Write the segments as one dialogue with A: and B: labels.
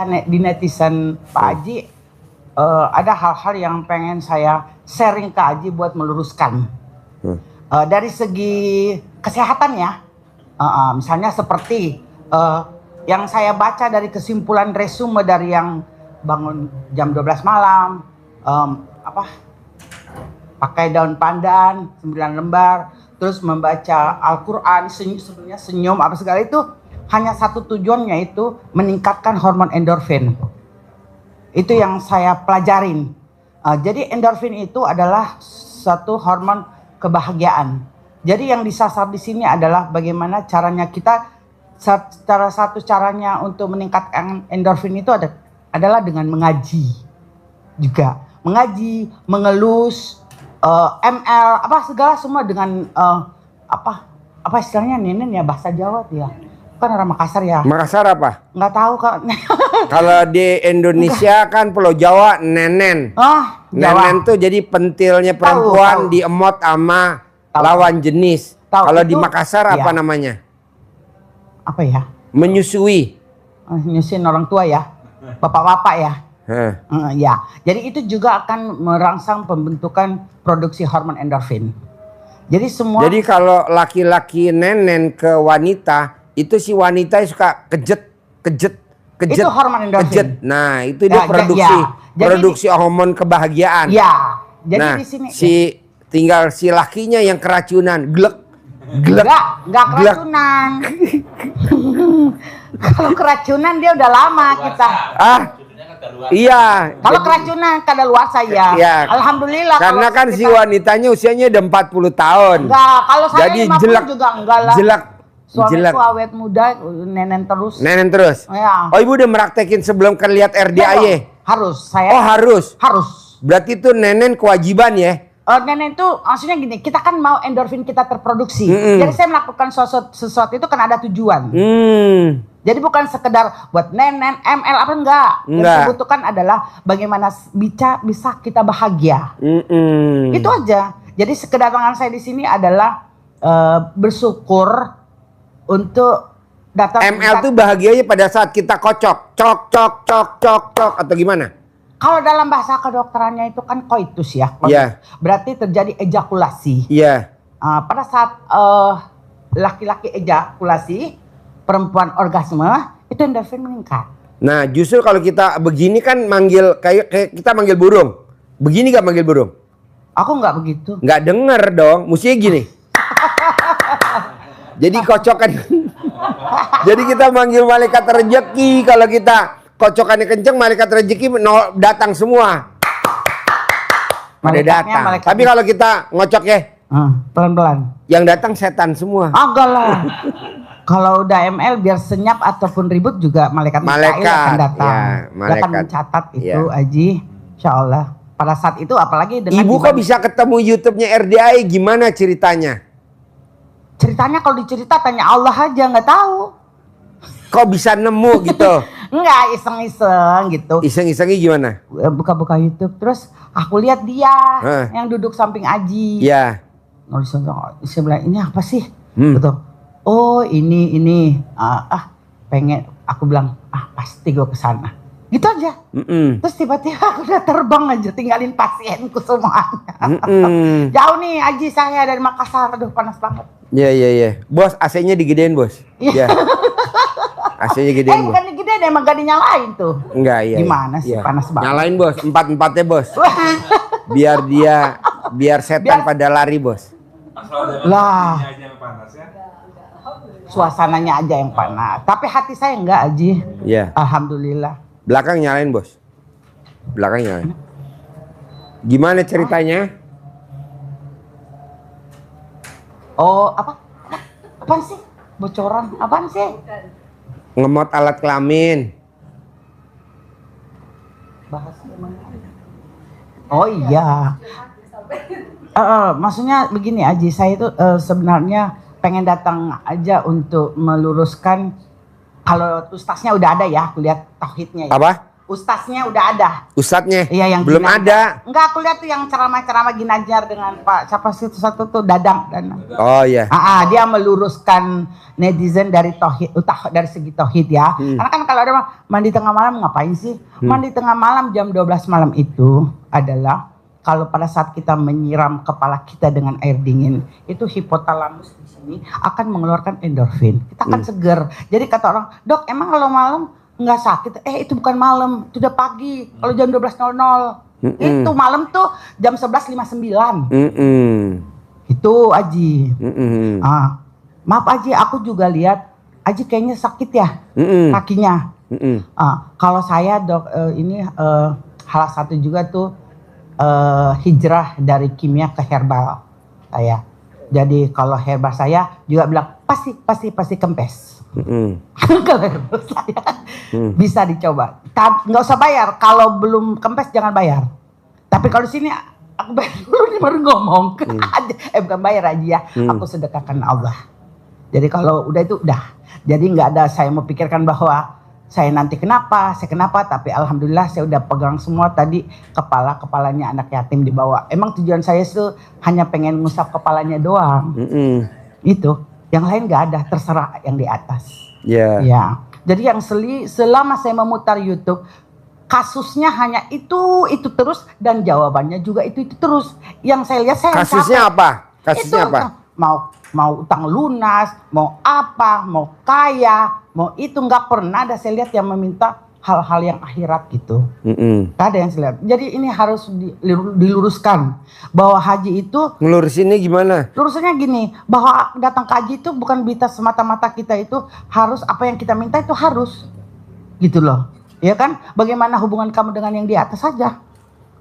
A: Di netizen Pak Haji ada hal-hal yang pengen saya sharing ke Haji buat meluruskan. Dari segi kesehatan ya, misalnya seperti yang saya baca dari kesimpulan resume dari yang bangun jam 12 malam, pakai daun pandan 9 lembar, terus membaca Al-Quran, sebenarnya senyum apa segala itu hanya satu tujuannya, yaitu meningkatkan hormon endorfin. Itu yang saya pelajarin. Jadi endorfin itu adalah satu hormon kebahagiaan. Jadi yang disasar di sini adalah bagaimana caranya kita, salah satu caranya untuk meningkatkan endorfin itu adalah dengan mengaji juga. Mengaji, mengelus, ML, segala semua dengan apa istilahnya Nenen ya, bahasa Jawa tuh ya. Kan orang Makassar ya.
B: Makassar apa?
A: Nggak tahu Kak.
B: Kalau di Indonesia kan Pulau Jawa nenen. Nenen tuh jadi pentilnya perempuan diemot sama lawan jenis. Kalau di Makassar apa namanya?
A: Apa ya?
B: Menyusui.
A: Nyusuin orang tua ya. Bapak-bapak ya. Ya. Jadi itu juga akan merangsang pembentukan produksi hormon endorfin. Jadi semua. Jadi
B: kalau laki-laki nenen ke wanita, itu si wanita suka kejet. Itu
A: hormon endorfin.
B: Nah, itu dia produksi hormon kebahagiaan.
A: Ya. Jadi di sini
B: tinggal si lakinya yang keracunan, glek.
A: Enggak keracunan. Kalau keracunan dia udah lama kita.
B: Iya.
A: Kalau keracunan kadaluarsa saya.
B: Iya.
A: Alhamdulillah.
B: Karena kan si wanitanya usianya udah 40 tahun.
A: Enggak, kalau saya
B: jadi
A: 50 juga enggak lah. Suamiku awet muda, nenen terus.
B: Nenen terus?
A: Ya.
B: Oh, ibu udah meraktekin sebelum lihat RDAY?
A: Harus.
B: Harus?
A: Harus.
B: Berarti itu nenen kewajiban ya?
A: Nenen itu maksudnya gini, kita kan mau endorfin kita terproduksi. Jadi saya melakukan sesuatu itu kan ada tujuan. Jadi bukan sekedar buat nenen, ML apa enggak. Yang dibutuhkan adalah bagaimana bisa kita bahagia. Itu aja. Jadi kedatangan saya di sini adalah bersyukur untuk datang.
B: ML tuh bahagianya pada saat kita kocok, cok atau gimana?
A: Kalau dalam bahasa kedokterannya itu kan koitus ya. Berarti terjadi ejakulasi. Pada saat laki-laki ejakulasi, perempuan orgasme, itu endorfin meningkat.
B: Nah, justru kalau kita begini kan manggil kayak kita manggil burung. Begini gak manggil burung?
A: Aku nggak begitu.
B: Nggak denger dong, mestinya gini. Jadi kocokan. Jadi kita manggil malaikat rezeki. Kalau kita kocokannya kenceng, malaikat rezeki datang semua. Pada datang. Tapi kalau kita ngocok ya,
A: pelan-pelan.
B: Yang datang setan semua.
A: Enggak lah. Kalau udah ML biar senyap ataupun ribut juga malaikat akan datang. Dia akan mencatat itu Aji. Insya Allah. Pada saat itu apalagi dengan
B: Ibu kok bisa ketemu YouTube-nya RDAY, gimana ceritanya?
A: Ceritanya kalau dicerita tanya Allah aja, nggak tahu.
B: Kok bisa nemu gitu?
A: Enggak, iseng-iseng gitu.
B: Iseng-isengnya gimana?
A: Buka-buka YouTube, terus aku lihat dia yang duduk samping Aji.
B: Iya.
A: Saya bilang, ini apa sih? Gitu. Oh ini. Pengen. Aku bilang, pasti gue kesana. Gitu aja. Terus tiba-tiba aku udah terbang aja, tinggalin pasienku semuanya. Jauh nih Aji saya dari Makassar, aduh panas banget.
B: Iya. Bos, AC-nya digedein bos. Iya. AC-nya gedein bos.
A: Bukan digedein, emang gak dinyalain tuh.
B: Enggak, iya.
A: Gimana sih, panas banget.
B: Nyalain bos, 4-4-nya bos. biar setan pada lari bos.
A: Lah. Suasananya aja yang panas. Tapi hati saya enggak Aji.
B: Iya.
A: Alhamdulillah.
B: Belakang nyalain bos. Belakang nyalain. Gimana ceritanya?
A: Apaan sih? Bocoran, apaan sih?
B: Ngemot alat kelamin.
A: Oh iya. Maksudnya begini Aji, saya itu sebenarnya pengen datang aja untuk meluruskan. Kalau ustaznya udah ada ya, aku lihat tauhidnya ya.
B: Apa?
A: Ustaznya udah ada.
B: Ustadznya
A: Iya, yang
B: belum
A: Ginanjar.
B: ada.
A: Enggak, aku lihat tuh yang ceramah-ceramah Ginanjar dengan Pak siapa sih itu satu tuh Dadang.
B: Oh iya.
A: Dia meluruskan netizen dari tauhid, dari segi tauhid ya. Karena kan kalau ada mandi tengah malam ngapain sih? Mandi tengah malam jam 12 malam itu adalah kalau pada saat kita menyiram kepala kita dengan air dingin, itu hipotalamus di sini akan mengeluarkan endorfin. Kita akan seger. Jadi kata orang, "Dok, emang kalau malam nggak sakit?" Itu bukan malam, itu udah pagi. Kalau jam 12.00. Itu malam tuh jam 11.59. Itu Aji. Maaf Aji, aku juga lihat Aji kayaknya sakit ya kakinya. Kalau saya dok ini salah satu juga tuh hijrah dari kimia ke herbal saya. Jadi kalau herbal saya juga bilang pasti kempes. Kalau herbal saya bisa dicoba. Nggak usah bayar. Kalau belum kempes jangan bayar. Tapi kalau di sini aku bayar dulu nih baru ngomong. Bukan bayar aja ya. Aku sedekahkan Allah. Jadi kalau udah itu udah. Jadi nggak ada saya mau pikirkan bahwa saya nanti kenapa, tapi alhamdulillah saya udah pegang semua tadi kepalanya anak yatim dibawa. Emang tujuan saya itu hanya pengen ngusap kepalanya doang. Itu, yang lain nggak ada, terserah yang di atas. Ya. Jadi yang selama saya memutar YouTube, kasusnya hanya itu terus dan jawabannya juga itu terus. Yang saya lihat saya
B: kasusnya
A: capek.
B: apa? Kasusnya
A: itu,
B: apa?
A: Mau utang lunas, mau apa, mau kaya, mau itu nggak pernah ada saya lihat yang meminta hal-hal yang akhirat gitu. Gak ada yang saya lihat. Jadi ini harus diluruskan bahwa haji itu.
B: Ngelurusinnya gimana?
A: Lurusannya gini, bahwa datang ke haji itu bukan bisa semata-mata kita itu harus apa yang kita minta itu harus, gitu loh. Ya kan? Bagaimana hubungan kamu dengan yang di atas saja?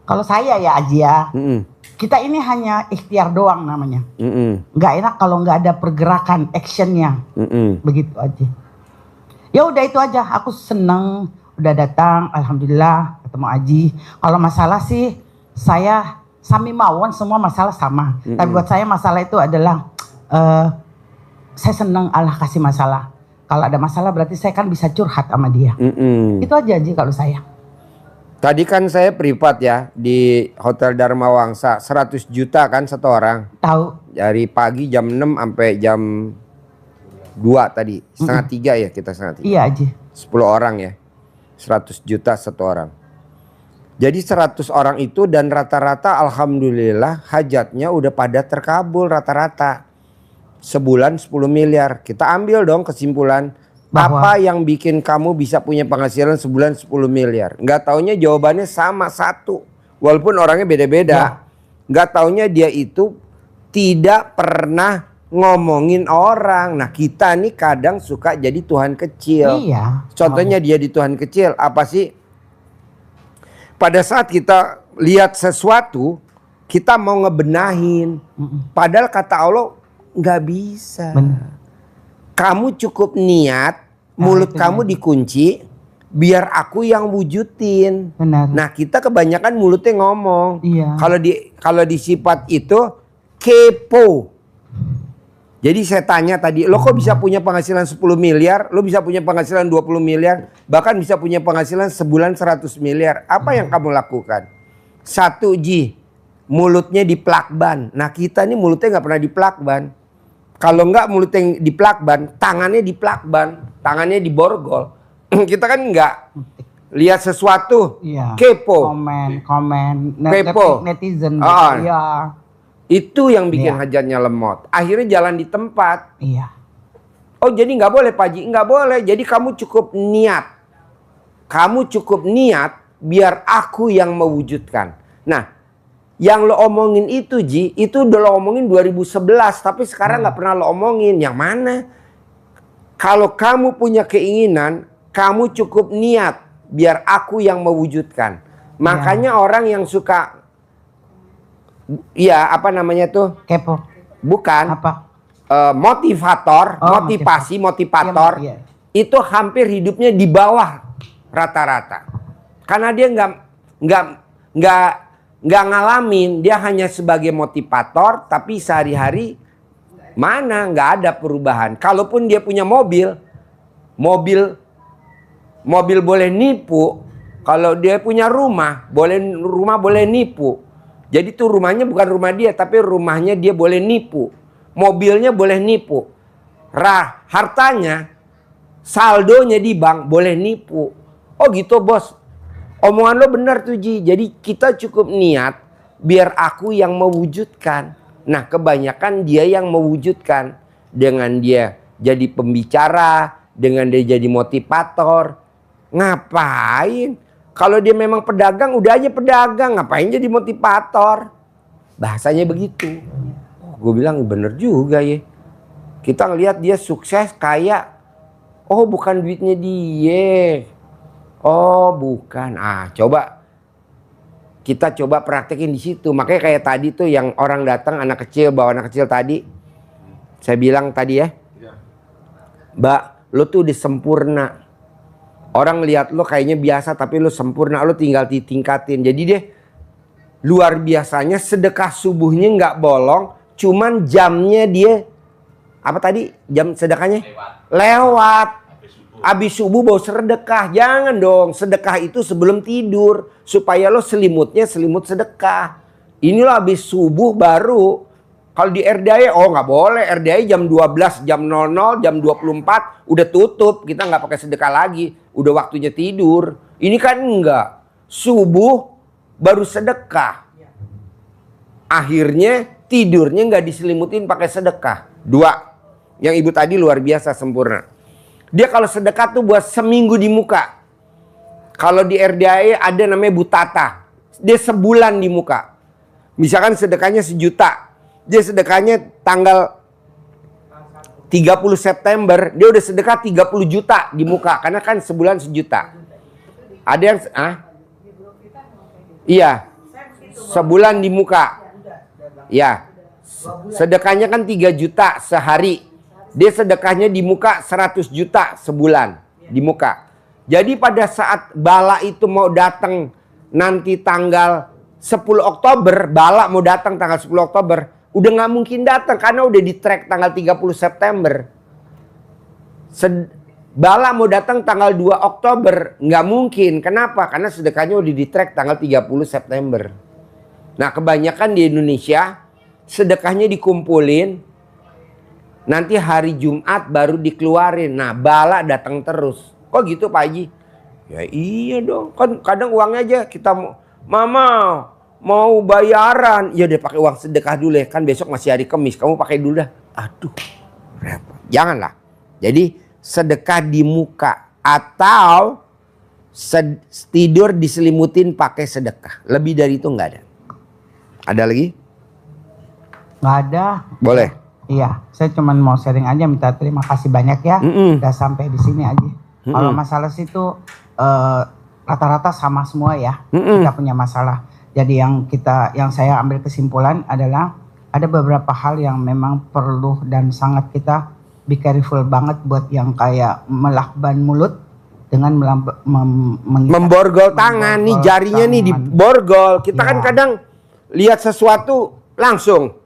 A: Kalau saya ya Haji ya. Kita ini hanya ikhtiar doang namanya. Nggak enak kalau nggak ada pergerakan, actionnya. Begitu aja. Ya udah itu aja. Aku seneng udah datang. Alhamdulillah ketemu Aji. Kalau masalah sih saya sami mawon semua masalah sama. Tapi buat saya masalah itu adalah saya seneng Allah kasih masalah. Kalau ada masalah berarti saya kan bisa curhat sama dia. Itu aja Aji kalau saya.
B: Tadi kan saya privat ya di Hotel Dharma Wangsa, 100 juta kan satu orang.
A: Tahu.
B: Dari pagi jam 6 sampai jam 2 tadi. Setengah 3 ya kita setengah 3.
A: Iya Aji.
B: 10 orang ya. 100 juta satu orang. Jadi 100 orang itu dan rata-rata alhamdulillah hajatnya udah pada terkabul rata-rata. Sebulan 10 miliar. Kita ambil dong kesimpulan. Apa yang bikin kamu bisa punya penghasilan sebulan 10 miliar? Nggak taunya jawabannya sama satu. Walaupun orangnya beda-beda. Nggak taunya dia itu tidak pernah ngomongin orang. Nah kita nih kadang suka jadi Tuhan kecil.
A: Iya.
B: Contohnya dia di Tuhan kecil. Apa sih? Pada saat kita lihat sesuatu, kita mau ngebenahin. Padahal kata Allah nggak bisa.
A: Benar.
B: Kamu cukup niat, mulut kamu dikunci, biar aku yang wujudin.
A: Benar.
B: Nah kita kebanyakan mulutnya ngomong.
A: Iya.
B: Kalau di sifat itu kepo. Jadi saya tanya tadi, lo kok bisa punya penghasilan 10 miliar, lo bisa punya penghasilan 20 miliar, bahkan bisa punya penghasilan sebulan 100 miliar. Apa yang kamu lakukan? 1 Ji, mulutnya diplakban. Nah kita nih mulutnya nggak pernah diplakban. Kalau enggak mulut yang diplakban, tangannya diplakban, tangannya diborgol. Kita kan enggak lihat sesuatu, kepo.
A: Komen,
B: kepo.
A: Netizen.
B: Iya. Itu yang bikin hajatnya lemot. Akhirnya jalan di tempat.
A: Iya.
B: Oh jadi nggak boleh Pak Ji? Nggak boleh. Jadi kamu cukup niat. Kamu cukup niat biar aku yang mewujudkan. Nah. Yang lo omongin itu Ji, itu udah lo omongin 2011, tapi sekarang nggak pernah lo omongin. Yang mana? Kalau kamu punya keinginan, kamu cukup niat biar aku yang mewujudkan. Makanya orang yang suka, ya apa namanya tuh?
A: Kepo.
B: Bukan.
A: Apa?
B: Motivator, motivator. Itu hampir hidupnya di bawah rata-rata. Karena dia nggak ngalamin, dia hanya sebagai motivator, tapi sehari-hari mana nggak ada perubahan. Kalaupun dia punya mobil boleh nipu, Kalau dia punya rumah boleh nipu. Jadi tuh rumahnya bukan rumah dia, tapi rumahnya dia boleh nipu. Mobilnya boleh nipu. Hartanya, saldonya di bank boleh nipu. Oh gitu bos. Omongan lo benar tuh Ji. Jadi kita cukup niat biar aku yang mewujudkan. Nah kebanyakan dia yang mewujudkan. Dengan dia jadi pembicara, dengan dia jadi motivator. Ngapain? Kalau dia memang pedagang, udah aja pedagang. Ngapain jadi motivator? Bahasanya begitu. Oh, gue bilang bener juga ya. Kita ngelihat dia sukses, kaya. Oh bukan duitnya dia. Oh bukan. Kita coba praktekin di situ. Makanya kayak tadi tuh yang orang datang, anak kecil, bawa anak kecil tadi. Saya bilang tadi ya. Mbak, lo tuh udah sempurna. Orang lihat lo kayaknya biasa tapi lo sempurna, lo tinggal ditingkatin. Jadi deh luar biasanya sedekah subuhnya nggak bolong, cuman jamnya dia apa tadi jam sedekahnya? Lewat. Habis subuh bawa sedekah. Jangan dong, sedekah itu sebelum tidur supaya lo selimutnya selimut sedekah. Ini lo habis subuh baru. Kalau di RDI, oh nggak boleh. RDI jam 12, jam 00, jam 24 udah tutup. Kita nggak pakai sedekah lagi. Udah waktunya tidur. Ini kan enggak. Subuh baru sedekah. Akhirnya tidurnya nggak diselimutin pakai sedekah. 2. Yang ibu tadi luar biasa sempurna. Dia kalau sedekah tuh buat seminggu di muka. Kalau di RDI ada namanya Butata. Dia sebulan di muka. Misalkan sedekahnya 1 juta. Dia sedekahnya tanggal 30 September. Dia udah sedekah 30 juta di muka. Karena kan sebulan 1 juta. Ada yang... Iya. Sebulan di muka. Ya. Sedekahnya kan 3 juta sehari. Dia sedekahnya di muka 100 juta sebulan. Di muka. Jadi pada saat bala itu mau datang nanti tanggal 10 Oktober. Bala mau datang tanggal 10 Oktober. Udah nggak mungkin datang karena udah di track tanggal 30 September. Bala mau datang tanggal 2 Oktober. Nggak mungkin. Kenapa? Karena sedekahnya udah di track tanggal 30 September. Nah kebanyakan di Indonesia sedekahnya dikumpulin. Nanti hari Jumat baru dikeluarin. Nah bala datang terus. Kok gitu Pak Haji? Ya iya dong. Kan kadang uangnya aja kita Mama mau bayaran, ya udah pakai uang sedekah dulu ya. Kan besok masih hari Kamis, kamu pakai dulu dah. Aduh, repot. Janganlah. Jadi sedekah di muka atau tidur diselimutin pakai sedekah. Lebih dari itu nggak ada. Ada lagi?
A: Nggak ada.
B: Boleh.
A: Iya, saya cuma mau sharing aja, minta terima kasih banyak ya. Udah sampai di sini aja. Kalau masalah situ rata-rata sama semua ya. Kita punya masalah. Jadi yang saya ambil kesimpulan adalah ada beberapa hal yang memang perlu dan sangat kita be careful banget buat yang kayak melakban mulut dengan
B: memborgol tangan nih, jarinya nih diborgol. Kita kan kadang lihat sesuatu langsung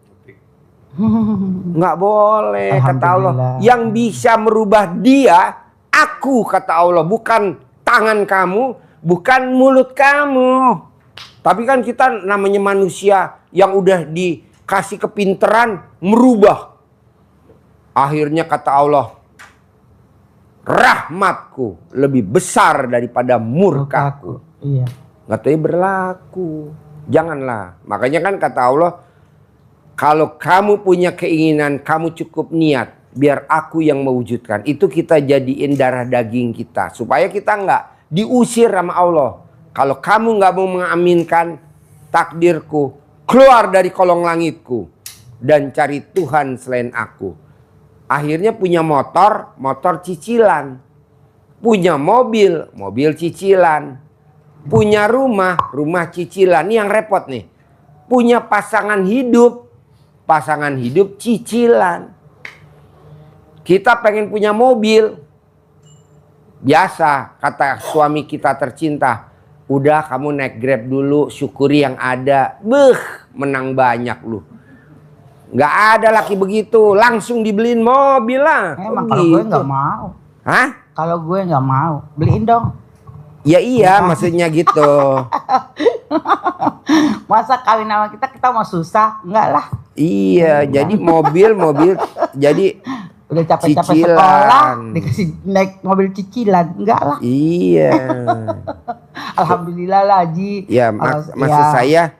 B: nggak boleh, kata Allah. Yang bisa merubah dia aku, kata Allah, bukan tangan kamu, bukan mulut kamu. Tapi kan kita namanya manusia yang udah dikasih kepinteran merubah. Akhirnya kata Allah, rahmatku lebih besar daripada murkaku.
A: Iya.
B: Katanya berlaku. Janganlah. Makanya kan kata Allah, kalau kamu punya keinginan, kamu cukup niat. Biar aku yang mewujudkan. Itu kita jadiin darah daging kita. Supaya kita nggak diusir sama Allah. Kalau kamu nggak mau mengaminkan takdirku, keluar dari kolong langitku dan cari Tuhan selain aku. Akhirnya punya motor, motor cicilan. Punya mobil, mobil cicilan. Punya rumah, rumah cicilan. Ini yang repot nih. Punya pasangan hidup cicilan. Kita pengen punya mobil. Biasa, kata suami kita tercinta. Udah kamu naik Grab dulu, syukuri yang ada. Menang banyak lu. Nggak ada laki begitu, langsung dibeliin mobil lah.
A: Emang kalau gue nggak mau.
B: Hah?
A: Kalau gue nggak mau, beliin dong.
B: Ya iya, maksudnya gitu.
A: Masa kawin sama kita mau susah? Enggak lah.
B: Iya, jadi mobil jadi
A: Udah capek-capek
B: cicilan.
A: sekolah dikasih naik mobil cicilan. Enggak lah.
B: Iya.
A: Alhamdulillah lah Haji.
B: Ya, maksud saya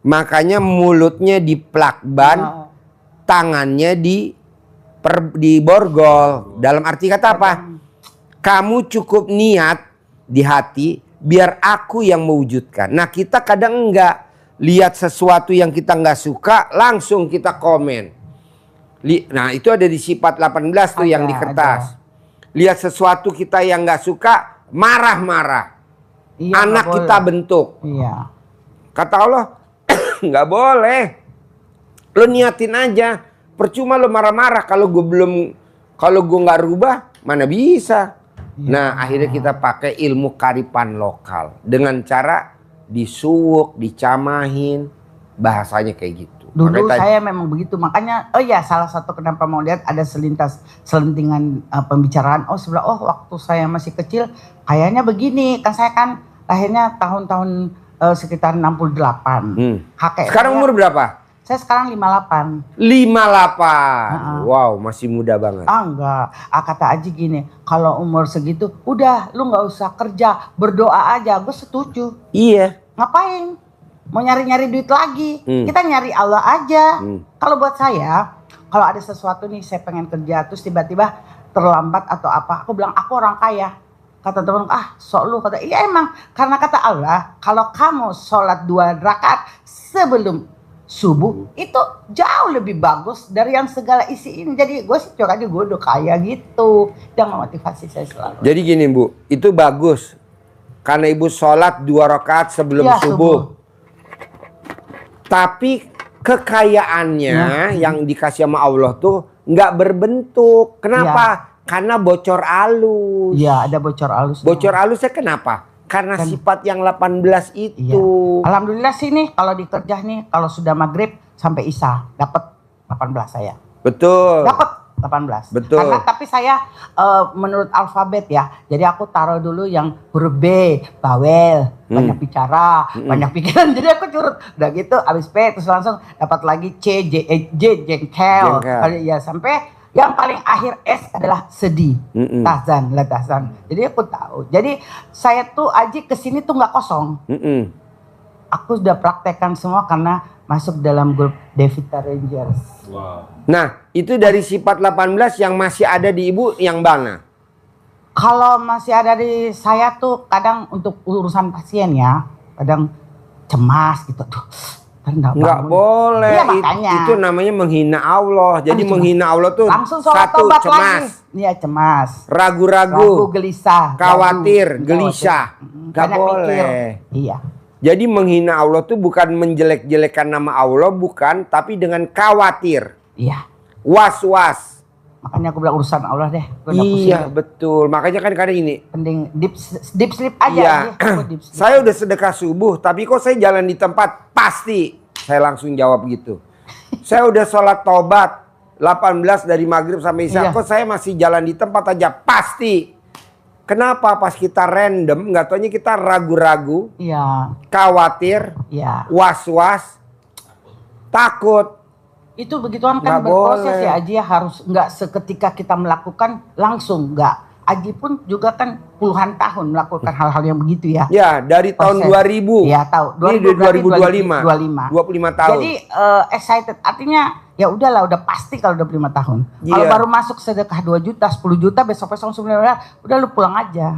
B: makanya mulutnya diplakban, tangannya di borgol. Dalam arti kata apa? Kamu cukup niat di hati biar aku yang mewujudkan. Nah, kita kadang enggak lihat sesuatu yang kita enggak suka langsung kita komen. Nah, itu ada di sifat 18 tuh yang di kertas. Lihat sesuatu kita yang enggak suka, marah-marah.
A: Iya,
B: anak kita bentuk.
A: Iya.
B: Kata Allah, nggak boleh. Lo niatin aja. Percuma lo marah-marah kalau gue nggak rubah, mana bisa. Ya. Nah, akhirnya kita pakai ilmu karipan lokal dengan cara disuwuk, dicamahin, bahasanya kayak gitu.
A: Dulu saya memang begitu, makanya salah satu kenapa mau lihat ada selentingan pembicaraan. Waktu saya masih kecil kayaknya begini, kan saya kan lahirnya tahun-tahun sekitar 68.
B: Sekarang umur berapa?
A: Saya sekarang 58.
B: 58. Wow, masih muda banget.
A: Enggak. Kata Aji gini, kalau umur segitu udah lu nggak usah kerja, berdoa aja. Gue setuju.
B: Iya.
A: Ngapain? Mau nyari-nyari duit lagi, kita nyari Allah aja. Kalau buat saya, kalau ada sesuatu nih saya pengen kerja, terus tiba-tiba terlambat atau apa, aku bilang aku orang kaya. Kata temen, sok lu. Kata, iya emang, karena kata Allah, kalau kamu sholat 2 rakaat sebelum subuh, itu jauh lebih bagus dari yang segala isiin. Jadi gue sih aja gue udah kaya gitu. Yang memotivasi saya selalu.
B: Jadi gini Bu, itu bagus. Karena Ibu sholat 2 rakaat sebelum subuh. Tapi kekayaannya yang dikasih sama Allah tuh nggak berbentuk. Kenapa? Karena bocor halus.
A: Iya, ada bocor halus.
B: Bocor halusnya kenapa? Karena sifat yang 18 itu.
A: Iya. Alhamdulillah sih nih kalau di kerja nih, kalau sudah maghrib sampai isya dapat 18 saya.
B: Betul.
A: Dapat 18.
B: Betul.
A: Karena tapi saya menurut alfabet ya. Jadi aku taruh dulu yang huruf B, bawel, banyak bicara, banyak pikiran. Jadi aku curut. Udah gitu habis P terus langsung dapat lagi C, J, jengkel. Ya sampai yang paling akhir S adalah sedih. Tahzan. Jadi aku tahu. Jadi saya tuh Aji kesini tuh nggak kosong. Aku sudah praktekkan semua karena masuk dalam grup Devita Rangers.
B: Wow. Nah, itu dari sifat 18 yang masih ada di Ibu yang mana?
A: Kalau masih ada di saya tuh kadang untuk urusan pasien ya, kadang cemas gitu tuh.
B: Nggak boleh,
A: iya,
B: itu namanya menghina Allah. Jadi menghina Allah tuh satu cemas.
A: Iya cemas.
B: Ragu-ragu,
A: gelisah,
B: khawatir, gelisah. Nggak boleh.
A: Iya.
B: Jadi menghina Allah tuh bukan menjelek-jelekan nama Allah, bukan, tapi dengan khawatir.
A: Iya.
B: Was-was.
A: Makanya aku bilang urusan Allah deh.
B: Iya betul. Makanya kan kadang ini.
A: Penting deep sleep aja.
B: Iya. Deep sleep. Saya udah sedekah subuh, tapi kok saya jalan di tempat pasti. Saya langsung jawab gitu. Saya udah sholat taubat 18 dari maghrib sampai isya. Kok saya masih jalan di tempat aja pasti. Kenapa pas kita random, nggak taunya kita ragu-ragu, khawatir, was-was, takut.
A: Itu begituan kan berproses ya Aji ya, harus nggak seketika kita melakukan langsung nggak. Aji pun juga kan puluhan tahun melakukan hal-hal yang begitu ya.
B: Ya dari tahun 2000.
A: Ya tahu.
B: Ini 2025. 25 tahun.
A: Jadi excited artinya ya udahlah udah pasti kalau 25 tahun. Kalau baru masuk sedekah 2 juta, 10 juta besok-besok sebenarnya udah lu pulang aja.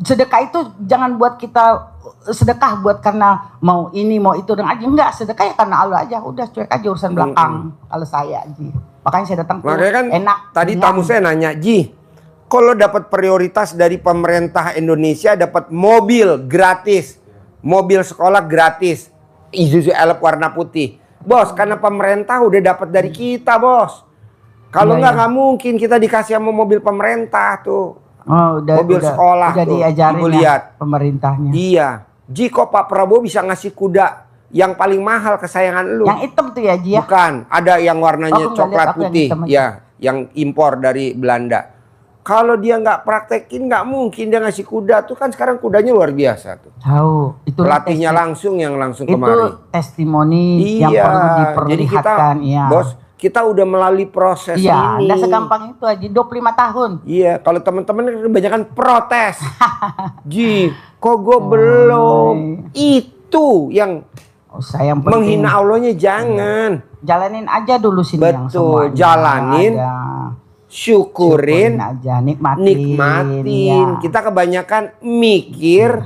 A: Sedekah itu jangan buat kita sedekah buat karena mau ini mau itu dan aja enggak, sedekah ya karena Allah aja. Udah cuek aja urusan belakang kalau saya Aji. Makanya saya datang tuh
B: kan
A: enak.
B: Tadi tamu saya nanya, "Ji, kalau dapat prioritas dari pemerintah Indonesia dapat mobil gratis, mobil sekolah gratis, Isuzu Elf warna putih, bos, karena pemerintah udah dapat dari kita, bos. Kalau nggak mungkin kita dikasih sama mobil pemerintah tuh, mobil sekolah
A: udah
B: tuh,
A: diajarin
B: Ibu lihat
A: pemerintahnya.
B: Iya, Ji, kok Pak Prabowo bisa ngasih kuda yang paling mahal kesayangan lu?
A: Yang hitam tuh ya, Ji ya?
B: Bukan, ada yang warnanya coklat putih, ya, yang impor dari Belanda. Kalau dia nggak praktekin, nggak mungkin dia ngasih kuda tuh. Kan sekarang kudanya luar biasa tuh.
A: Tahu. Itu
B: Pelatihnya langsung
A: itu
B: kemari.
A: testimoni
B: Iya,
A: yang perlu
B: jadi kita,
A: diperlihatkan. Iya.
B: bos, kita udah melalui proses
A: Iya,
B: ini.
A: nggak segampang itu aja. 25 tahun.
B: Iya, kalau teman-teman kebanyakan protes. Ji, kok gue belum? Itu yang
A: Saya yang penting
B: menghina Allahnya jangan.
A: jalanin aja dulu sini yang
B: Betul,
A: semuanya.
B: jalanin, syukurin
A: aja, nikmatin. Ya.
B: Kita kebanyakan mikir,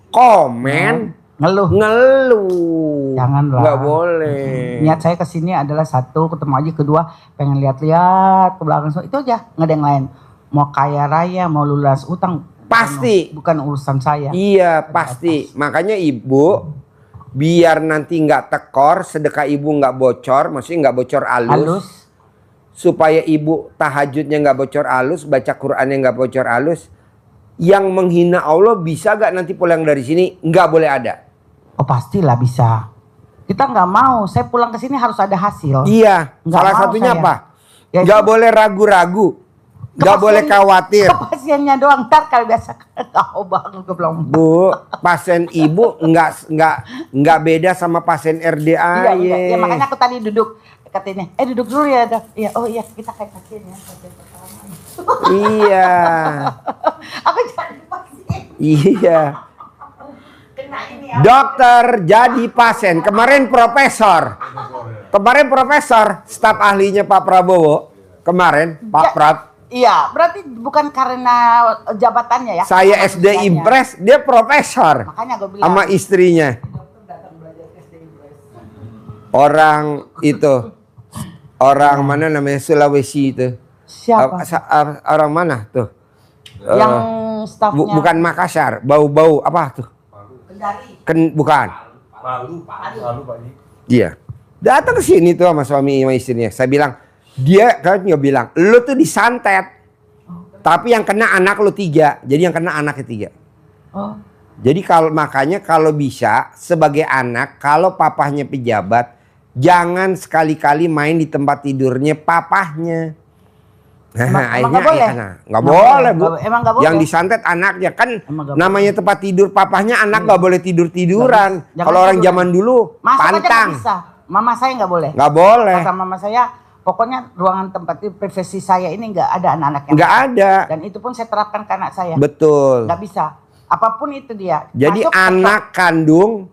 B: komen, ngeluh.
A: Janganlah.
B: Nggak boleh.
A: Niat saya kesini adalah satu, ketemu aja, kedua pengen lihat-lihat ke belakang, itu aja, nggak ada yang lain. Mau kaya raya, mau lunas utang,
B: Pasti.
A: bukan urusan saya.
B: Iya, pasti. Makanya ibu, biar nanti nggak tekor, sedekah ibu nggak bocor, maksudnya nggak bocor alus. Supaya ibu tahajudnya nggak bocor alus, baca Qur'annya nggak bocor alus. Yang menghina Allah bisa gak nanti pulang dari sini? Nggak boleh ada.
A: Oh pastilah bisa. Kita nggak mau. Saya pulang ke sini harus ada hasil.
B: Iya.
A: Nggak
B: Salah
A: mau
B: satunya
A: saya.
B: apa?
A: Ya
B: Nggak boleh ragu-ragu. Nggak boleh khawatir.
A: Ke pasiennya doang. Ntar kalau biasa tahu banget gue bilang.
B: Bu, pasien ibu nggak beda sama pasien RDA.
A: Iya, makanya aku tadi duduk katanya. Duduk dulu ya, Dok. Iya, oh iya, kita kayak pasien ya. Pasien pertama.
B: Iya.
A: Aku jadi pasien.
B: Iya.
A: Kena ini ya.
B: Dokter jadi pasien. Kemarin profesor, staf ahlinya Pak Prabowo. Kemarin Pak Prat.
A: Iya, berarti bukan karena jabatannya ya.
B: Saya SD Impres, dia profesor.
A: Makanya gue bilang.
B: Sama istrinya. Orang itu. Orang mana namanya Sulawesi itu.
A: Siapa?
B: Orang mana tuh?
A: Yang stafnya.
B: Bukan Makassar, bau-bau apa tuh?
A: Kendari.
B: Bukan.
C: Palu Pak.
B: Iya. Datang ke sini tuh sama suami sama istrinya. Saya bilang, dia kan nggak bilang, lu tuh disantet. Tapi yang kena anak lu 3. Jadi yang kena anaknya 3.
A: Oh.
B: Jadi makanya kalau bisa sebagai anak, kalau papahnya pejabat, jangan sekali-kali main di tempat tidurnya papahnya. Nah, akhirnya nggak boleh, Bu.
A: Emang nggak boleh.
B: Yang disantet anaknya kan namanya tempat tidur papahnya, anak nggak boleh tidur-tiduran. Kalau orang zaman dulu pantang.
A: Bisa. Mama saya nggak boleh.
B: Nggak boleh.
A: Kata mama saya, pokoknya ruangan tempat tidur privasi saya ini nggak ada anak-anak yang
B: nggak ada.
A: Dan itu pun saya terapkan ke anak saya.
B: Betul.
A: Nggak bisa. Apapun itu dia.
B: Jadi
A: Masuk
B: anak kandung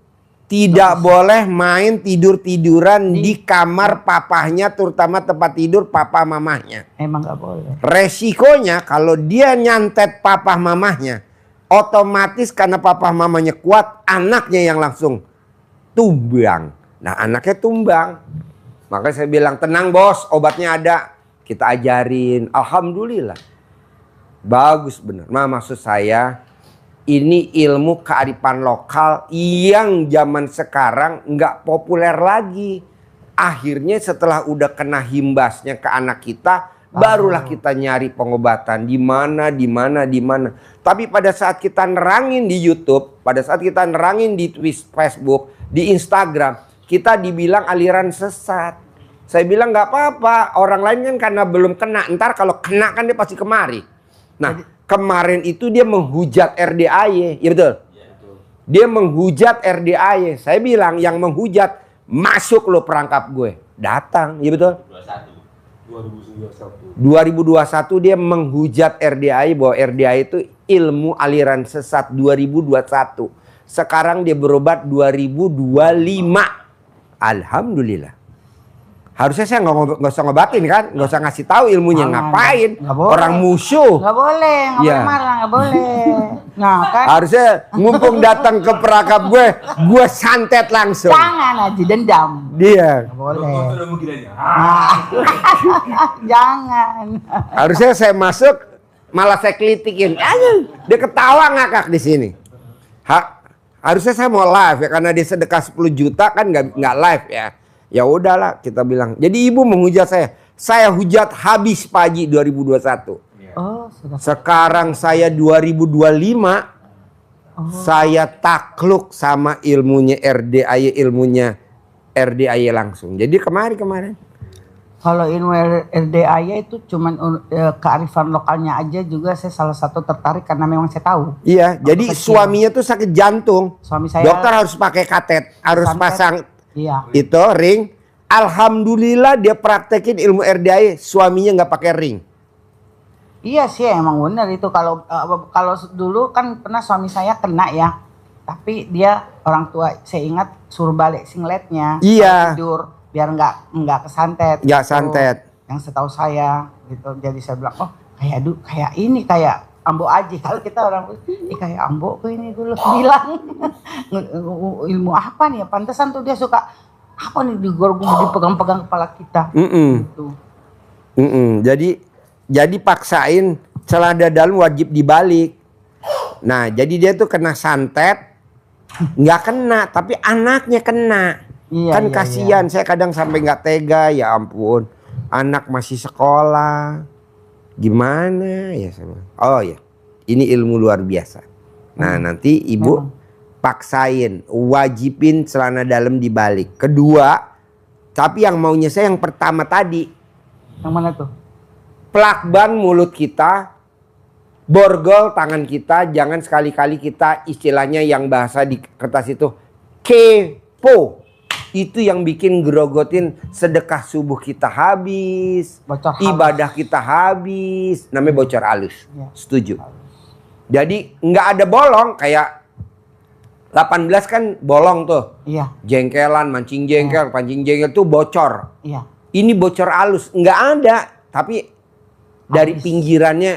B: tidak boleh main tidur-tiduran di kamar papahnya, terutama tempat tidur papa mamahnya.
A: Emang nggak boleh.
B: Resikonya kalau dia nyantet papa mamahnya, otomatis karena papa mamanya kuat, anaknya yang langsung tumbang. Nah, anaknya tumbang. Makanya saya bilang, tenang bos, obatnya ada. Kita ajarin. Alhamdulillah. Bagus bener. Nah, maksud saya, ini ilmu kearifan lokal yang zaman sekarang nggak populer lagi. Akhirnya setelah udah kena himbasnya ke anak kita, barulah kita nyari pengobatan di mana. Tapi pada saat kita nerangin di YouTube, pada saat kita nerangin di Facebook, di Instagram, kita dibilang aliran sesat. Saya bilang nggak apa-apa, orang lain kan karena belum kena. Ntar kalau kena kan dia pasti kemari. Nah, kemarin itu dia menghujat RDAY, ya betul? Ya, betul. Dia menghujat RDAY. Saya bilang yang menghujat masuk lo perangkap gue. Datang, ya betul? 2021 dia menghujat RDAY bahwa RDAY itu ilmu aliran sesat 2021. Sekarang dia berobat 2025. Alhamdulillah. Harusnya saya nggak usah ngobatin kan, nggak usah ngasih tahu ilmunya. Ngapain? Orang musuh.
A: Nggak boleh, nggak marah, nggak boleh. Nah kan.
B: Harusnya mumpung datang ke perangkap gue santet langsung.
A: Jangan aja dendam.
B: Dia.
A: Nggak boleh. Jangan.
B: Harusnya saya masuk, malah saya kelitikin. Dia ketawa ngakak di sini. Harusnya saya mau live ya, karena dia sedekah 10 juta kan nggak live ya. Ya udahlah kita bilang. Jadi ibu menghujat saya. Saya hujat habis Pak Haji 2021.
A: Oh,
B: sekarang saya 2025. Saya takluk sama ilmunya RDAY langsung. Jadi kemarin.
A: Kalau ilmu RDAY itu cuman kearifan lokalnya aja juga saya salah satu tertarik karena memang saya tahu.
B: Iya, jadi
A: kecil.
B: suaminya tuh sakit jantung.
A: Suami saya
B: Dokter harus pakai katet, harus
A: santet.
B: pasang
A: Iya.
B: itu ring. Alhamdulillah dia praktekin ilmu RDAY, suaminya nggak pakai ring.
A: Iya sih emang benar itu kalau dulu kan pernah suami saya kena ya. Tapi dia orang tua saya ingat suruh balik singletnya.
B: Iya.
A: Tidur biar nggak kesantet.
B: Nggak
A: gitu.
B: santet.
A: Yang setahu saya gitu. Jadi saya bilang oh kayak ini kayak Ambo Aji. Kalau kita orang kayak Ambo kok ini dulu bilang ilmu apa nih ya? Pantesan tuh dia suka apa nih dipegang-pegang kepala kita. Gitu.
B: Jadi paksain celana dalam wajib dibalik. Nah, jadi dia tuh kena santet, nggak kena, tapi anaknya kena.
A: Iya,
B: Kan kasihan, saya kadang sampai nggak tega, ya ampun. Anak masih sekolah, gimana ya sama? Oh ya, ini ilmu luar biasa. Nah, nanti ibu paksain, wajibin celana dalam dibalik. Kedua, tapi yang maunya saya yang pertama tadi.
A: Yang mana tuh?
B: Plakban mulut kita, borgol tangan kita, jangan sekali-kali kita istilahnya yang bahasa di kertas itu kepo. Itu yang bikin grogotin sedekah subuh kita habis,
A: Bocor halus.
B: ibadah kita habis, namanya bocor halus.
A: Ya.
B: Setuju. Jadi nggak ada bolong kayak 18 kan bolong tuh.
A: Iya,
B: Jengkelan, mancing jengkel, pancing jengkel tuh bocor.
A: iya.
B: Ini bocor halus, nggak ada, tapi dari
A: Habis.
B: pinggirannya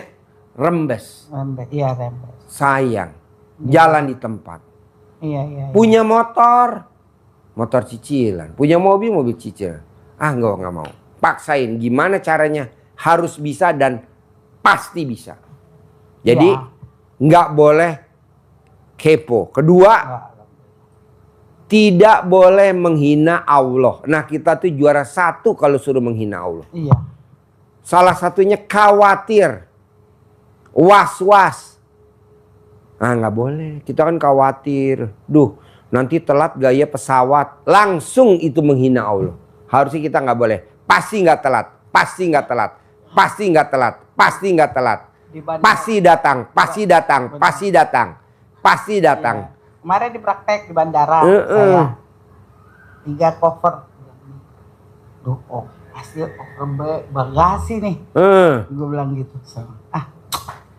B: rembes.
A: Rembes. Iya, rembes.
B: Sayang, jalan di tempat.
A: Iya, iya.
B: Punya motor cicilan. Punya mobil cicilan. Nggak mau. Paksain, gimana caranya? Harus bisa dan pasti bisa. Jadi
A: Ya.
B: nggak boleh kepo. Kedua, tidak boleh menghina Allah. Nah, kita tuh juara 1 kalau suruh menghina Allah.
A: Iya.
B: Salah satunya khawatir, was-was. Nggak boleh. Kita kan khawatir. Nanti telat gaya pesawat. Langsung itu menghina Allah. Harusnya kita nggak boleh. Pasti nggak telat. Pasti nggak telat. Pasti nggak telat. Pasti nggak telat. Pasti datang. Pasti datang. Pasti datang. Pasti datang.
A: Iya. Kemarin dipraktek di bandara saya 3 cover. Pasti cover bagasi nih. Gue bilang gitu.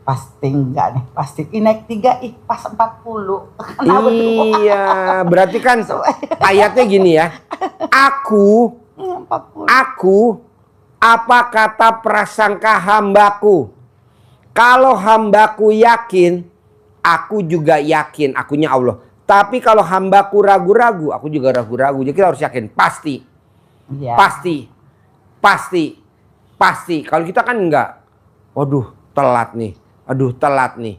A: Pasti enggak nih. Pasti naik 3 pas 40. Kenapa
B: Iya, berarti kan ayatnya gini ya. Aku
A: 40.
B: apa kata prasangka hambaku? Kalau hambaku yakin, aku juga yakin, akunya Allah. Tapi kalau hambaku ragu-ragu, aku juga ragu-ragu. Jadi kita harus yakin, pasti.
A: Iya.
B: Pasti. Kalau kita kan enggak. Waduh, telat nih.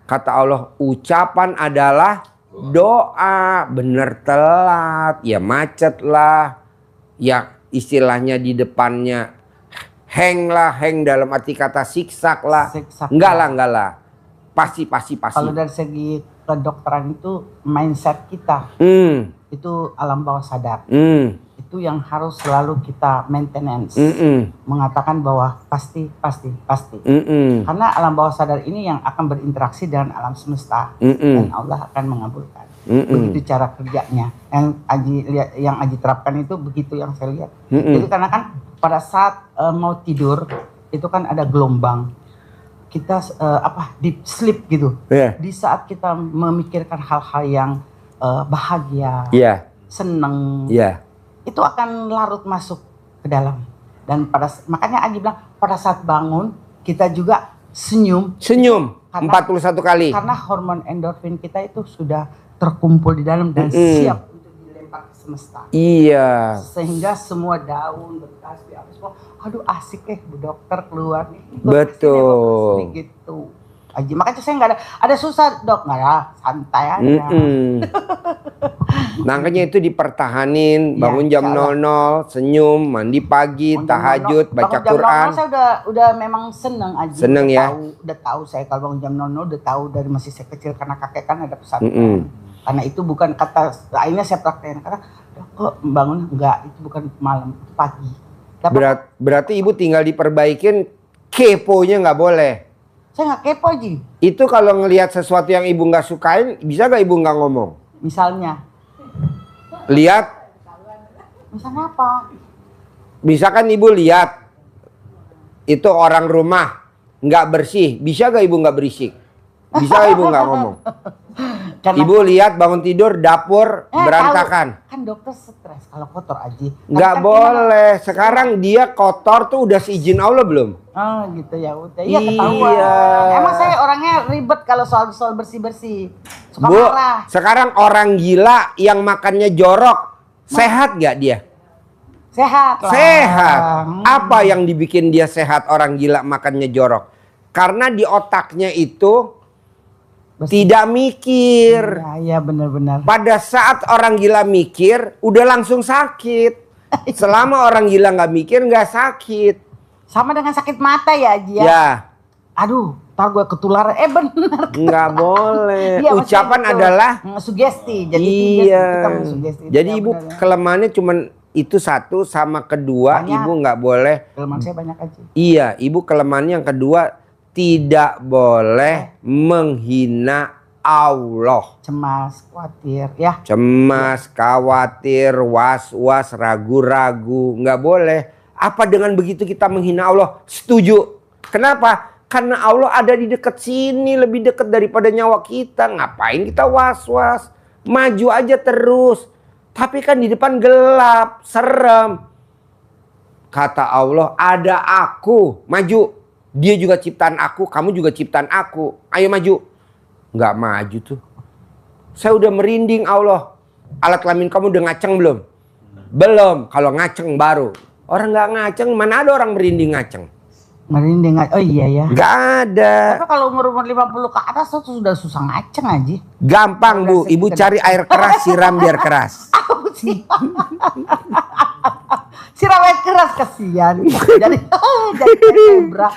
B: Kata Allah, ucapan adalah doa. Bener telat, ya macet lah. Ya istilahnya di depannya hang dalam arti kata siksak lah. Enggak lah. Pasti.
A: Kalau dari segi kedokteran itu mindset kita itu alam bawah sadar. Itu yang harus selalu kita maintenance. Mengatakan bahwa pasti. Karena alam bawah sadar ini yang akan berinteraksi dengan alam semesta dan Allah akan mengabulkan. Begitu cara kerjanya. Yang Aji terapkan itu begitu yang saya lihat. Jadi karena kan pada saat mau tidur itu kan ada gelombang. Kita deep sleep gitu.
B: Yeah.
A: Di saat kita memikirkan hal-hal yang bahagia, seneng, itu akan larut masuk ke dalam. Dan makanya Agi bilang pada saat bangun kita juga senyum
B: 41 kali.
A: karena hormon endorfin kita itu sudah terkumpul di dalam dan siap untuk dilempar ke semesta.
B: Iya.
A: Sehingga semua daun bekas aduh asik Bu dokter keluar nih.
B: Betul.
A: Gitu. Aji makanya saya nggak ada susah dok, nggak ada, santai aja.
B: Makanya itu dipertahanin, bangun jam 00, senyum, mandi pagi, tahajud, baca
A: bangun jam
B: Quran.
A: 00 saya udah memang seneng aja.
B: Seneng ya.
A: Udah tahu saya kalau bangun jam 00 udah tahu dari masih saya kecil karena kakek kan ada pesantren. Karena itu bukan kata, akhirnya saya praktekin karena kok bangun enggak, itu bukan malam, itu pagi.
B: Berarti ibu tinggal diperbaikin, keponya nggak boleh.
A: Saya nggak kepo Ji.
B: Itu kalau ngelihat sesuatu yang ibu nggak sukain, bisa nggak ibu nggak ngomong?
A: Misalnya.
B: Lihat,
A: Misalnya apa?
B: misalkan ibu lihat itu orang rumah nggak bersih, bisa nggak ibu nggak berisik? Bisa nggak ibu nggak ngomong?
A: Karena
B: Ibu lihat bangun tidur dapur berantakan.
A: Kan dokter stres kalau kotor Aji.
B: Nggak
A: Kan
B: boleh. Sekarang dia kotor tuh udah seizin Allah belum?
A: Oh gitu ya udah. Iya
B: Iya.
A: ketahuan. Emang saya orangnya ribet kalau soal bersih-bersih. Suka
B: Bu,
A: marah.
B: sekarang orang gila yang makannya jorok, sehat nggak dia?
A: Sehat lah.
B: Sehat. Apa yang dibikin dia sehat orang gila makannya jorok? Karena di otaknya itu tidak mikir.
A: Iya benar-benar.
B: Pada saat orang gila mikir, udah langsung sakit. Selama orang gila nggak mikir, nggak sakit.
A: Sama dengan sakit mata ya Aji ya.
B: Ya,
A: Aduh, tar gue ketularan. Benar.
B: nggak boleh.
A: Iya,
B: Ucapan
A: maksudnya gitu.
B: adalah
A: Sugesti. Jadi
B: iya.
A: kita mensugesti.
B: Jadi
A: Ya,
B: ibu
A: benar, ya.
B: kelemahannya cuman itu satu, sama kedua
A: Banyak.
B: ibu nggak boleh.
A: Kelemahan saya banyak aja.
B: Iya, ibu kelemahannya yang kedua tidak boleh menghina Allah.
A: Cemas, khawatir ya.
B: Cemas, khawatir, was-was, ragu-ragu, nggak boleh. Apa dengan begitu kita menghina Allah? Setuju. Kenapa? Karena Allah ada di dekat sini, lebih dekat daripada nyawa kita. Ngapain kita was-was? Maju aja terus. Tapi kan di depan gelap, serem. Kata Allah, ada aku, maju. Dia juga ciptaan aku, kamu juga ciptaan aku. Ayo maju. Nggak maju tuh. Saya udah merinding Allah. Alat kelamin kamu udah ngaceng belum? Belum. Kalau ngaceng baru. Orang nggak ngaceng, mana ada orang merinding ngaceng?
A: Merinding. Oh iya ya.
B: Nggak ada.
A: Tapi kalau umur 50 ke atas tuh sudah susah ngaceng aja.
B: Gampang Bu, ibu cari air keras, siram biar keras.
A: Aku sih. Siram air keras kasihan. Jadi zebra.